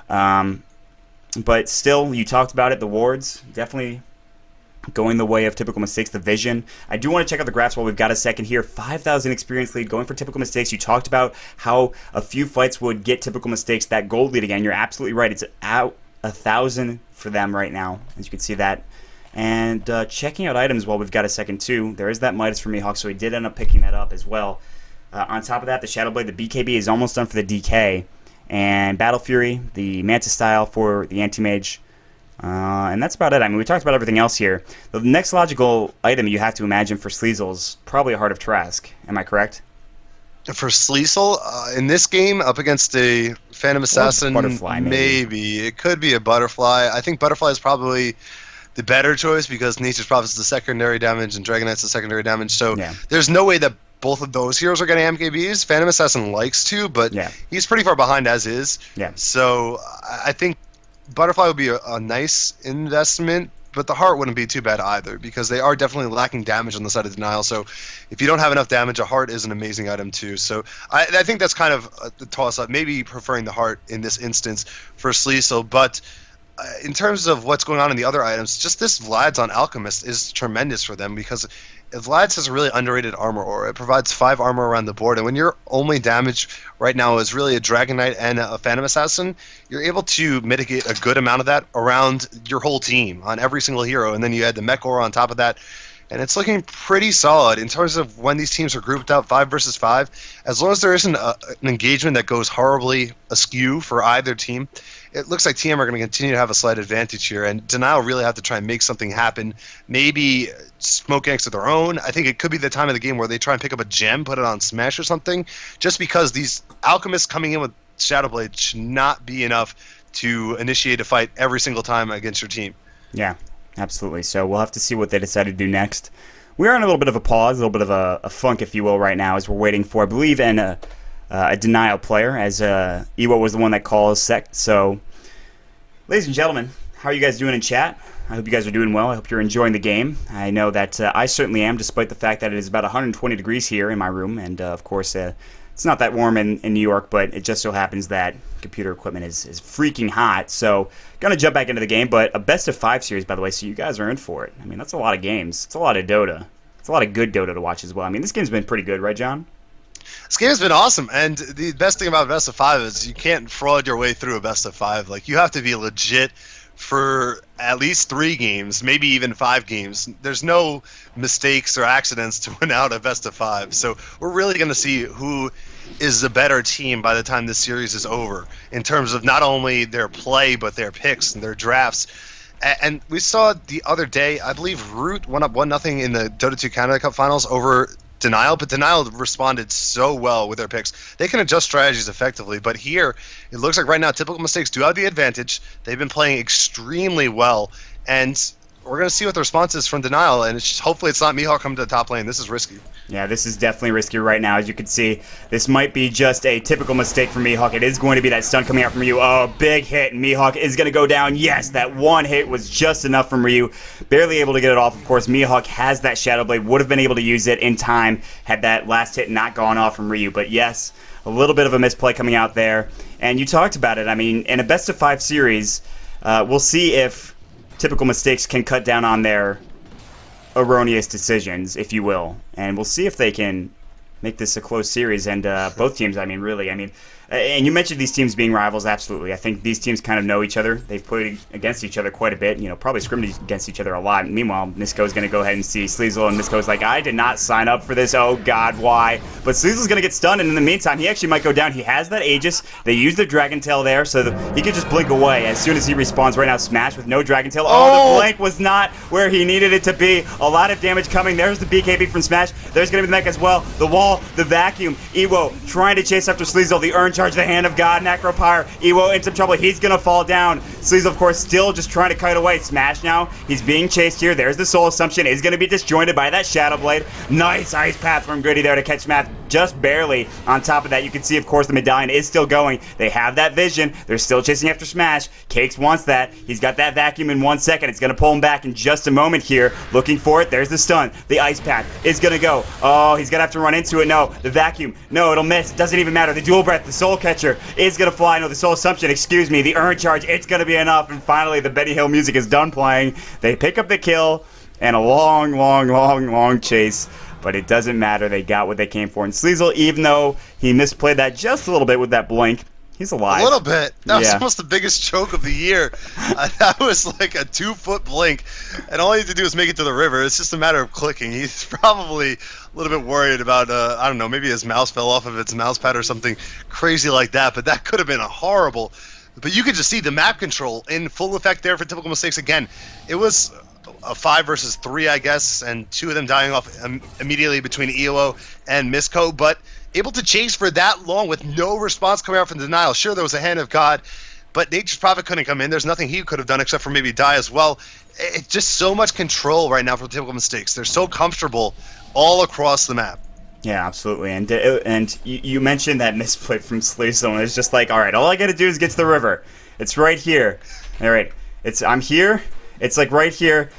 but still, you talked about it, the wards, definitely going the way of Typical Mistakes, the vision. I do want to check out the graphs while we've got a second here. 5,000 experience lead going for Typical Mistakes. You talked about how a few fights would get Typical Mistakes that gold lead again. You're absolutely right. It's out 1,000 for them right now, as you can see that. And checking out items while we've got a second too. There is that Midas for Mihawk, so he did end up picking that up as well. On top of that, the Shadow Blade, the BKB is almost done for the DK. And Battle Fury, the Mantis style for the Anti-Mage. And that's about it. I mean, we talked about everything else here. The next logical item you have to imagine for Sleazel is probably a Heart of Trask. Am I correct? For Sleazel, in this game, up against a Phantom Assassin, Butterfly, maybe. It could be a Butterfly. I think Butterfly is probably the better choice because Nature's Prophet is the secondary damage and Dragonite's the secondary damage. So there's no way that both of those heroes are getting MKBs. Phantom Assassin likes to, but he's pretty far behind as is. So I think Butterfly would be a nice investment, but the Heart wouldn't be too bad either because they are definitely lacking damage on the side of Denial. So if you don't have enough damage, a Heart is an amazing item too. So I think that's kind of the toss-up, maybe preferring the Heart in this instance for Sleazel. But in terms of what's going on in the other items, just this Vlad's on Alchemist is tremendous for them because Vlad's has a really underrated armor aura. It provides 5 armor around the board, and when your only damage right now is really a Dragonite and a Phantom Assassin, you're able to mitigate a good amount of that around your whole team on every single hero, and then you add the mech aura on top of that, and it's looking pretty solid in terms of when these teams are grouped up 5 versus 5. As long as there isn't an engagement that goes horribly askew for either team, it looks like TM are going to continue to have a slight advantage here, and Denial really have to try and make something happen. Maybe smoke ganks of their own. I think it could be the time of the game where they try and pick up a gem, put it on Smash or something, just because these Alchemists coming in with Shadow Blade should not be enough to initiate a fight every single time against your team. Yeah. Absolutely. So we'll have to see what they decide to do next. We are in a little bit of a pause, a little bit of a funk, if you will, right now, as we're waiting for, I believe, a denial player, as Ewo was the one that calls sect. So, ladies and gentlemen, how are you guys doing in chat? I hope you guys are doing well. I hope you're enjoying the game. I know that I certainly am, despite the fact that it is about 120 degrees here in my room, and of course, it's not that warm in New York, but it just so happens that computer equipment is freaking hot. So, gonna jump back into the game, but a best of 5 series, by the way, so you guys are in for it. I mean, that's a lot of games. It's a lot of Dota. It's a lot of good Dota to watch as well. I mean, this game's been pretty good, right, John? This game has been awesome, and the best thing about best of 5 is you can't fraud your way through a best of 5. Like, you have to be legit for at least 3 games, maybe even 5 games. There's no mistakes or accidents to win out a best of 5. So we're really going to see who is the better team by the time this series is over in terms of not only their play but their picks and their drafts. And we saw the other day, I believe Root went up 1-0 in the Dota 2 Canada Cup finals over Denial, but Denial responded so well with their picks. They can adjust strategies effectively, but here it looks like right now Typical Mistakes do have the advantage. They've been playing extremely well, and we're going to see what the response is from Denial, and hopefully it's not Mihawk coming to the top lane. This is risky. Yeah, this is definitely risky right now. As you can see, this might be just a typical mistake for Mihawk. It is going to be that stun coming out from Ryu. Oh, big hit, and Mihawk is going to go down. Yes, that one hit was just enough from Ryu. Barely able to get it off. Of course, Mihawk has that Shadow Blade. Would have been able to use it in time had that last hit not gone off from Ryu. But yes, a little bit of a misplay coming out there. And you talked about it. I mean, in a best of 5 series, we'll see if Typical Mistakes can cut down on their erroneous decisions, if you will, and we'll see if they can make this a close series. And both teams, I mean, really, and you mentioned these teams being rivals. Absolutely, I think these teams kind of know each other. They've played against each other quite a bit. You know, probably scrimmaged against each other a lot. Meanwhile, Misko is going to go ahead and see Sleazel, and Misko's like, I did not sign up for this. Oh God, why? But Sleazel's going to get stunned, and in the meantime, he actually might go down. He has that Aegis. They use the Dragon Tail there, so that he could just blink away as soon as he respawns. Right now, Smash with no Dragon Tail. Oh, the blink was not where he needed it to be. A lot of damage coming. There's the BKB from Smash. There's going to be the mech as well. The wall, the vacuum. Ewo trying to chase after Sleazel. The Urn Charge, the Hand of God. Necropyre. Ewo in some trouble. He's gonna fall down. Sleazel, of course, still just trying to kite away. Smash now. He's being chased here. There's the Soul Assumption. Is gonna be disjointed by that Shadow Blade. Nice Ice Path from Gritty there to catch Math just barely. On top of that, you can see, of course, the medallion is still going. They have that vision. They're still chasing after Smash. Cakes wants that. He's got that vacuum in 1 second. It's gonna pull him back in just a moment here. Looking for it. There's the stun. The Ice Path is gonna go. Oh, he's gonna have to run into it. No, the vacuum. No, it'll miss. It doesn't even matter. The Dual Breath, the Soul Catcher is gonna fly. No, the Soul Assumption, excuse me, the Urn Charge, it's gonna be enough. And finally, the Benny Hill music is done playing. They pick up the kill, and a long chase. But it doesn't matter. They got what they came for. And Sleazel, even though he misplayed that just a little bit with that blink, he's alive. A little bit. That was almost the biggest choke of the year. That was like a 2-foot blink, and all you have to do is make it to the river. It's just a matter of clicking. He's probably a little bit worried about, I don't know, maybe his mouse fell off of its mouse pad or something crazy like that, but that could have been a horrible. But you could just see the map control in full effect there for Typical Mistakes. Again, it was a 5 versus 3, I guess, and 2 of them dying off immediately between EO and Misko, but able to chase for that long with no response coming out from Denial. Sure, there was a Hand of God, but Nature's Prophet couldn't come in. There's nothing he could have done except for maybe die as well. It's just so much control right now for Typical Mistakes. They're so comfortable all across the map. Yeah, absolutely. And you mentioned that misplay from Sleazel, and it's just like, all right, all I got to do is get to the river. It's right here. All right, I'm here. It's like right here.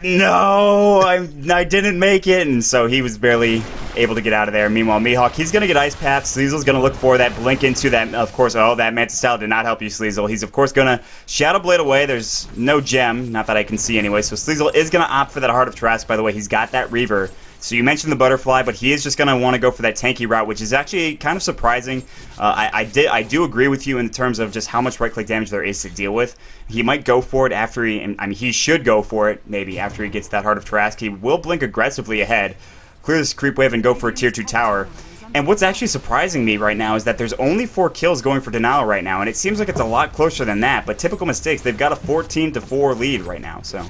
No, I didn't make it, and so he was barely able to get out of there. Meanwhile, Mihawk, he's going to get Ice Path. Sleazel's going to look for that blink into that, of course. Oh, that Manta Style did not help you, Sleazel. He's, of course, going to Shadow Blade away. There's no gem, not that I can see anyway, so Sleazel is going to opt for that Heart of Trask. By the way, he's got that Reaver. So you mentioned the Butterfly, but he is just going to want to go for that tanky route, which is actually kind of surprising. I do agree with you in terms of just how much right-click damage there is to deal with. He might go for it after he should go for it, maybe, after he gets that Heart of Trask. He will blink aggressively ahead, clear this creep wave, and go for a Tier 2 tower. And what's actually surprising me right now is that there's only 4 kills going for Denial right now, and it seems like it's a lot closer than that. But Typical Mistakes, they've got a 14-4 lead right now, so...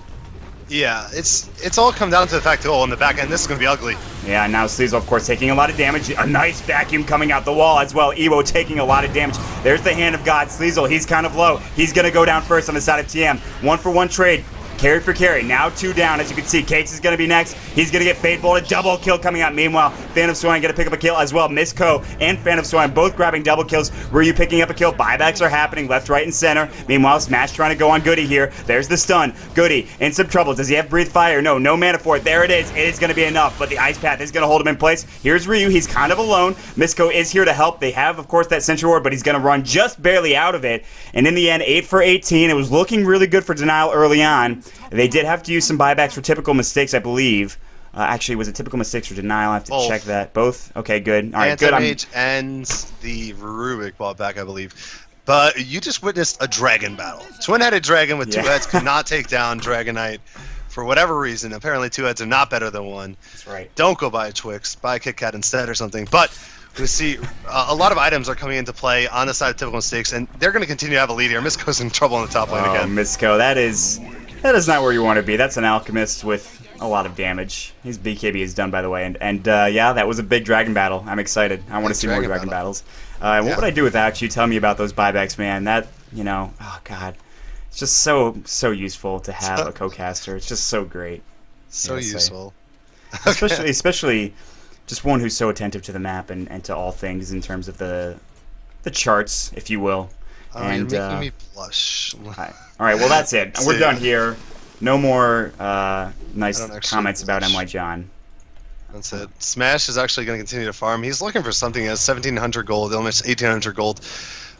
Yeah, it's all come down to the fact that, on the back end, this is going to be ugly. Yeah, now Sleazel, of course, taking a lot of damage. A nice vacuum coming out the wall as well. Ewo taking a lot of damage. There's the Hand of God. Sleazel, he's kind of low. He's going to go down first on the side of TM. 1-for-1 trade. carry for carry. Now 2 down. As you can see, Cakes is going to be next. He's going to get fade bolted. Double kill coming out. Meanwhile, Phantom Swine going to pick up a kill as well. Misco and Phantom Swine both grabbing double kills. Were you picking up a kill? Buybacks are happening left, right, and center. Meanwhile, Smash trying to go on Goody here. There's the stun. Goody in some trouble. Does he have Breathe Fire? No mana for it. There it is. It is going to be enough, but the Ice Path is going to hold him in place. Here's Ryu. He's kind of alone. Misco is here to help. They have, of course, that Sentry Ward, but he's going to run just barely out of it. And in the end, 8 for 18. It was looking really good for Denial early on. They did have to use some buybacks for typical mistakes, I believe. Actually, was it typical mistakes or Denial? I have to check that. Both? Okay, good. All right, good. Anti-Mage and the Rubik bought back, I believe. But you just witnessed a dragon battle. Twin-headed dragon with 2 heads could not take down Dragon Knight for whatever reason. Apparently 2 heads are not better than 1. That's right. Don't go buy a Twix. Buy a Kit Kat instead or something. But we see a lot of items are coming into play on the side of typical mistakes, and they're going to continue to have a lead here. Misco's in trouble in the top lane again. Misco, that is not where you want to be. That's an alchemist with a lot of damage. His BKB is done, by the way, and yeah, that was a big dragon battle. I'm excited. I want to see more dragon battles. What would I do without you? Tell me about those buybacks, man. That, oh god, it's just so useful to have a co-caster. It's just so great. So useful. Especially just one who's so attentive to the map and to all things in terms of the charts, if you will. You're making me blush. All right, well, that's it. We're done here. No more nice comments about MY John. That's it. Smash is actually going to continue to farm. He's looking for something as 1,700 gold, almost 1,800 gold.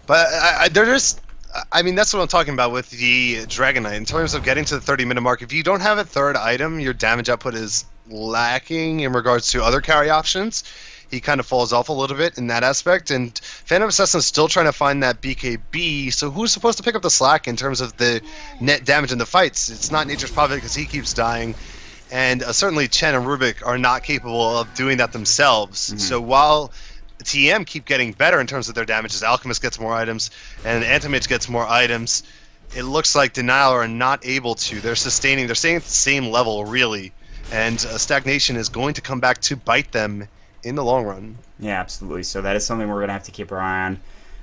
But that's what I'm talking about with the Dragon Knight. In terms of getting to the 30-minute mark, if you don't have a third item, your damage output is lacking in regards to other carry options. He kind of falls off a little bit in that aspect, and Phantom Assassin is still trying to find that BKB, so who's supposed to pick up the slack in terms of the net damage in the fights? It's not Nature's Prophet because he keeps dying, and certainly Chen and Rubik are not capable of doing that themselves. Mm-hmm. So while TM keep getting better in terms of their damages, Alchemist gets more items, and Anti-Mage gets more items, it looks like Denial are not able to. They're staying at the same level, really, and stagnation is going to come back to bite them in the long run. Yeah, absolutely. So that is something we're going to have to keep our eye on.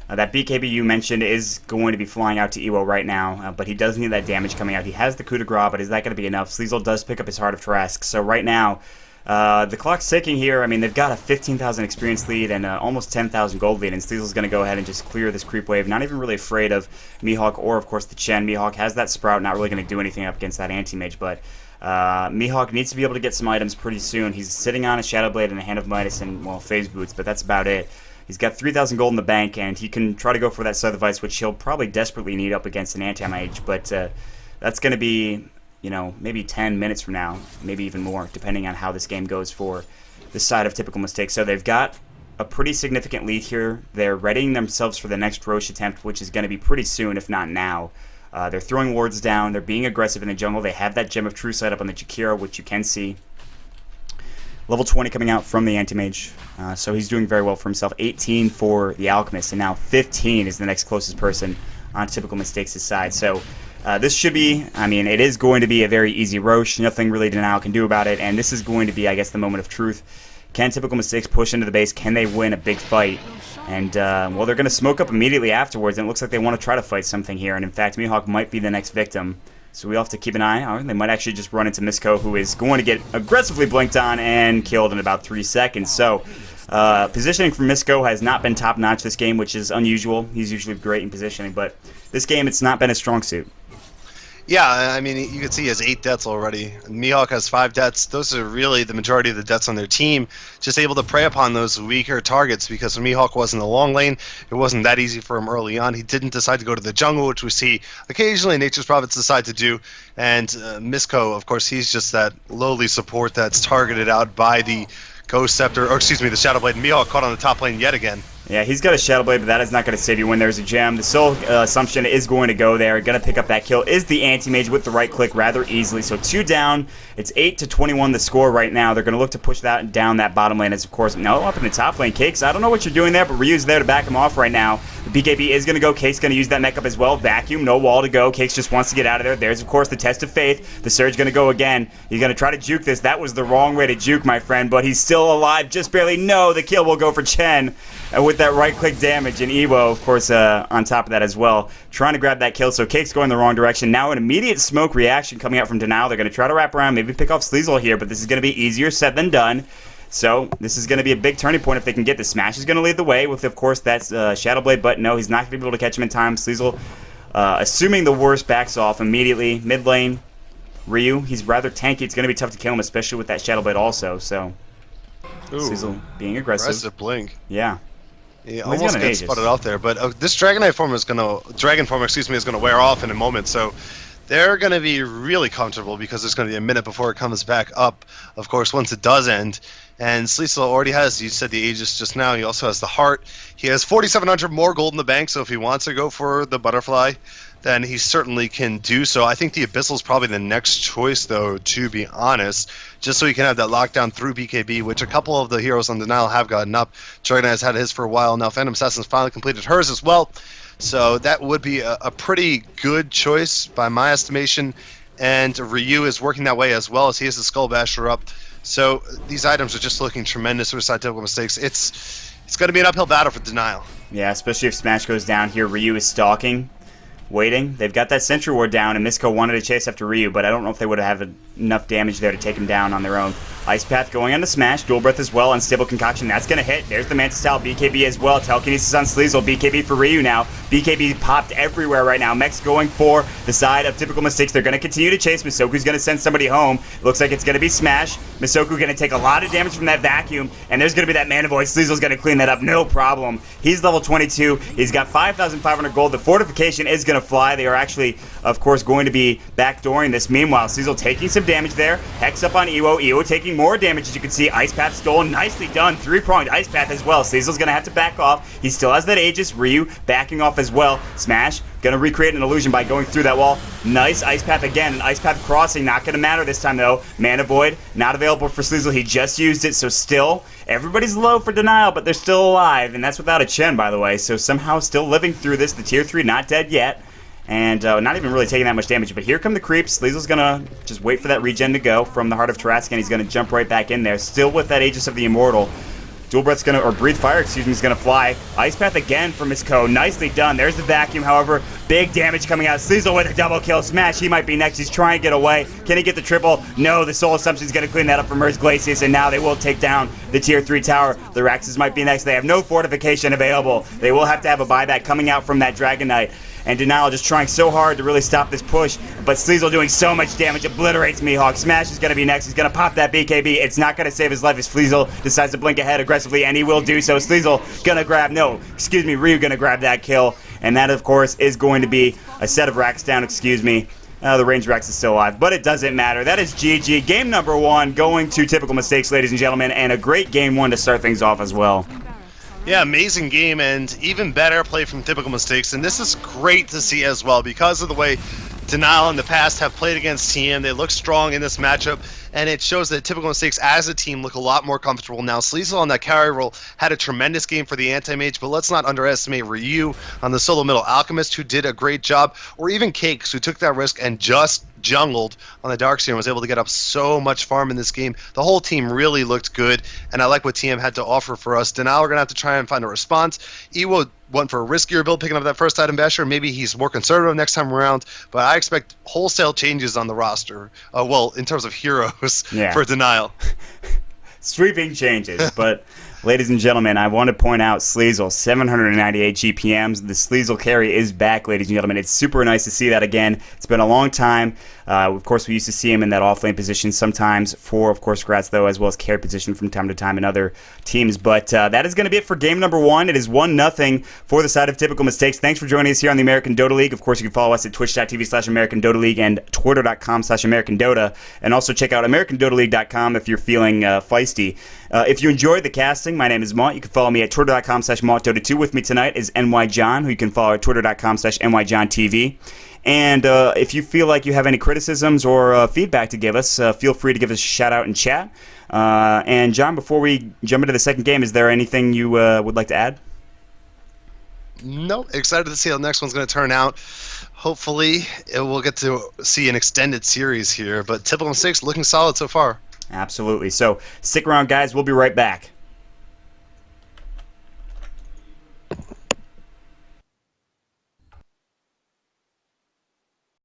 That BKB you mentioned is going to be flying out to Ewo right now, but he does need that damage coming out. He has the coup de grace, but is that going to be enough? Sleazel does pick up his Heart of Trask. So right now, the clock's ticking here. I mean, they've got a 15,000 experience lead and almost 10,000 gold lead, and Sleazel's going to go ahead and just clear this creep wave. Not even really afraid of Mihawk or, of course, the Chen. Mihawk has that Sprout, not really going to do anything up against that Anti-Mage, but Mihawk needs to be able to get some items pretty soon. He's sitting on a Shadow Blade and a Hand of Midas and, well, Phase Boots, but that's about it. He's got 3,000 gold in the bank, and he can try to go for that Scythe of Ice, which he'll probably desperately need up against an Anti-Mage, but that's going to be, maybe 10 minutes from now, maybe even more, depending on how this game goes for the side of typical mistakes. So they've got a pretty significant lead here. They're readying themselves for the next Roche attempt, which is going to be pretty soon, if not now. They're throwing wards down. They're being aggressive in the jungle. They have that Gem of True Sight up on the Jakiro, which you can see. Level 20 coming out from the Anti-Mage. So he's doing very well for himself. 18 for the Alchemist, and now 15 is the next closest person on typical mistakes' side. So this should be, it is going to be a very easy Roche. Nothing really Denial can do about it, and this is going to be, I guess, the moment of truth. Can typical mistakes push into the base? Can they win a big fight? And, well, they're going to smoke up immediately afterwards, and it looks like they want to try to fight something here. And, in fact, Mihawk might be the next victim. So we'll have to keep an eye on. They might actually just run into Misco, who is going to get aggressively blinked on and killed in about 3 seconds. So positioning from Misco has not been top-notch this game, which is unusual. He's usually great in positioning, but this game, it's not been a strong suit. Yeah, you can see he has 8 deaths already. Mihawk has 5 deaths. Those are really the majority of the deaths on their team. Just able to prey upon those weaker targets because when Mihawk was in the long lane, it wasn't that easy for him early on. He didn't decide to go to the jungle, which we see occasionally Nature's Prophets decide to do. And Misco, of course, he's just that lowly support that's targeted out by the Ghost Scepter, the Shadow Blade. And Mihawk caught on the top lane yet again. Yeah, he's got a Shadow Blade, but that is not going to save you when there's a gem. The Soul Assumption is going to go there. Going to pick up that kill is the Anti-Mage with the right click rather easily. So 2 down. It's 8-21 the score right now. They're going to look to push that down that bottom lane. As of course, no, up in the top lane. Cakes, I don't know what you're doing there, but Ryu's there to back him off right now. The BKB is going to go. Cakes going to use that mech up as well. Vacuum, no wall to go. Cakes just wants to get out of there. There's, of course, the Test of Faith. The Surge going to go again. He's going to try to juke this. That was the wrong way to juke, my friend, but he's still alive. Just barely. No, the kill will go for Chen with get that right-click damage, and Evo, of course, on top of that as well, trying to grab that kill. So Cake's going the wrong direction. Now an immediate smoke reaction coming out from Denial. They're going to try to wrap around, maybe pick off Sleazel here, but this is going to be easier said than done. So this is going to be a big turning point if they can get this. Smash is going to lead the way with, of course, that's Shadow Blade, but no, he's not going to be able to catch him in time. Sleazel, assuming the worst, backs off immediately. Mid lane, Ryu, he's rather tanky. It's going to be tough to kill him, especially with that Shadow Blade also. So Sleazel being aggressive. Aggressive blink. Yeah. He almost gets spotted off there, but this Dragon form is gonna wear off in a moment. So they're gonna be really comfortable because there's gonna be a minute before it comes back up. Of course, once it does end, and Sleazel already has. You said the Aegis just now. He also has the Heart. He has 4,700 more gold in the bank. So if he wants to go for the Butterfly, then he certainly can do so. I think the Abyssal is probably the next choice, though, to be honest, just so he can have that lockdown through BKB, which a couple of the heroes on Denial have gotten up. Dragon has had his for a while now. Phantom Assassin's finally completed hers as well. So that would be a pretty good choice by my estimation. And Ryu is working that way as well as he has the Skull Basher up. So these items are just looking tremendous for side typical mistakes. It's going to be an uphill battle for Denial. Yeah, especially if Smash goes down here. Ryu is stalking, waiting. They've got that Sentry Ward down, and Misco wanted to chase after Ryu, but I don't know if they would have enough damage there to take him down on their own. Ice Path going on to Smash, Dual Breath as well, Unstable Concoction, that's going to hit. There's the Mantis Towel, BKB as well, Telekinesis on Sleazel, BKB for Ryu now. BKB popped everywhere right now. Mech's going for the side of typical mistakes. They're going to continue to chase. Misoku's going to send somebody home. Looks like it's going to be Smash. Misoku going to take a lot of damage from that vacuum, and there's going to be that Mana Void. Sleazel's going to clean that up, no problem. He's level 22. He's got 5,500 gold. The Fortification is going to fly. They are actually, of course, going to be backdooring this. Meanwhile, Sleazel taking some damage there. Hex up on Ewo. Ewo taking more damage, as you can see. Ice Path stolen. Nicely done. Three-pronged Ice Path as well. Sleazel's going to have to back off. He still has that Aegis. Ryu backing off as well. Smash going to recreate an illusion by going through that wall. Nice Ice Path again. An Ice Path crossing. Not going to matter this time, though. Mana Void not available for Sleazel. He just used it, so still everybody's low for Denial, but they're still alive, and that's without a Chen, by the way. So somehow still living through this. The tier 3 not dead yet. And not even really taking that much damage. But here come the creeps. Sleazel's going to just wait for that regen to go from the Heart of Tarrasque, and he's going to jump right back in there. Still with that Aegis of the Immortal. Dual Breath's going to, or Breathe Fire, excuse me, is going to fly. Ice Path again from his Co. Nicely done. There's the vacuum, however. Big damage coming out. Sleazel with a double kill. Smash, he might be next. He's trying to get away. Can he get the triple? No, the Soul Assumption is going to clean that up for Merz Glacius, and now they will take down the tier 3 tower. The Raxes might be next. They have no fortification available. They will have to have a buyback coming out from that Dragon Knight. And Denial just trying so hard to really stop this push, but Sleazel doing so much damage, obliterates Mihawk. Smash is going to be next. He's going to pop that BKB. It's not going to save his life as Sleazel decides to blink ahead aggressively, and he will do so. Sleazel going to grab, Ryu going to grab that kill, and that, of course, is going to be a set of racks down, the range Rex is still alive, but it doesn't matter. That is GG. Game number 1 going to typical mistakes, ladies and gentlemen, and a great game 1 to start things off as well. Yeah, amazing game, and even better play from typical mistakes. And this is great to see as well because of the way Denial in the past have played against TM. They look strong in this matchup, and it shows that typical mistakes as a team look a lot more comfortable now. Sleazel on that carry role had a tremendous game for the anti-mage, but let's not underestimate Ryu on the solo middle alchemist, who did a great job, or even Cakes, who took that risk and just jungled on the Darkseer and was able to get up so much farm in this game. The whole team really looked good, and I like what TM had to offer for us. Denial are going to have to try and find a response. Ewo went for a riskier build, picking up that first item basher. Maybe he's more conservative next time around, but I expect wholesale changes on the roster. Well, in terms of heroes for Denial. Sweeping changes, but ladies and gentlemen, I want to point out Sleazel, 798 GPMs. The Sleazel carry is back, ladies and gentlemen. It's super nice to see that again. It's been a long time. Of course, we used to see him in that off-lane position sometimes for, of course, Grats, though, as well as carry position from time to time in other teams. But that is going to be it for game number 1. It is 1-0 for the side of typical mistakes. Thanks for joining us here on the American Dota League. Of course, you can follow us at twitch.tv/American Dota League and twitter.com/American Dota. And also check out AmericanDotaLeague.com if you're feeling feisty. If you enjoyed the casting, my name is Mont. You can follow me at twitter.com/MontDota2. With me tonight is NY John, who you can follow at twitter.com/NYJohnTV. And if you feel like you have any criticisms or feedback to give us, feel free to give us a shout out in chat. And John, before we jump into the second game, is there anything you would like to add? No, excited to see how the next one's going to turn out. Hopefully, we'll get to see an extended series here, but typical mistakes looking solid so far. Absolutely. So stick around, guys. We'll be right back.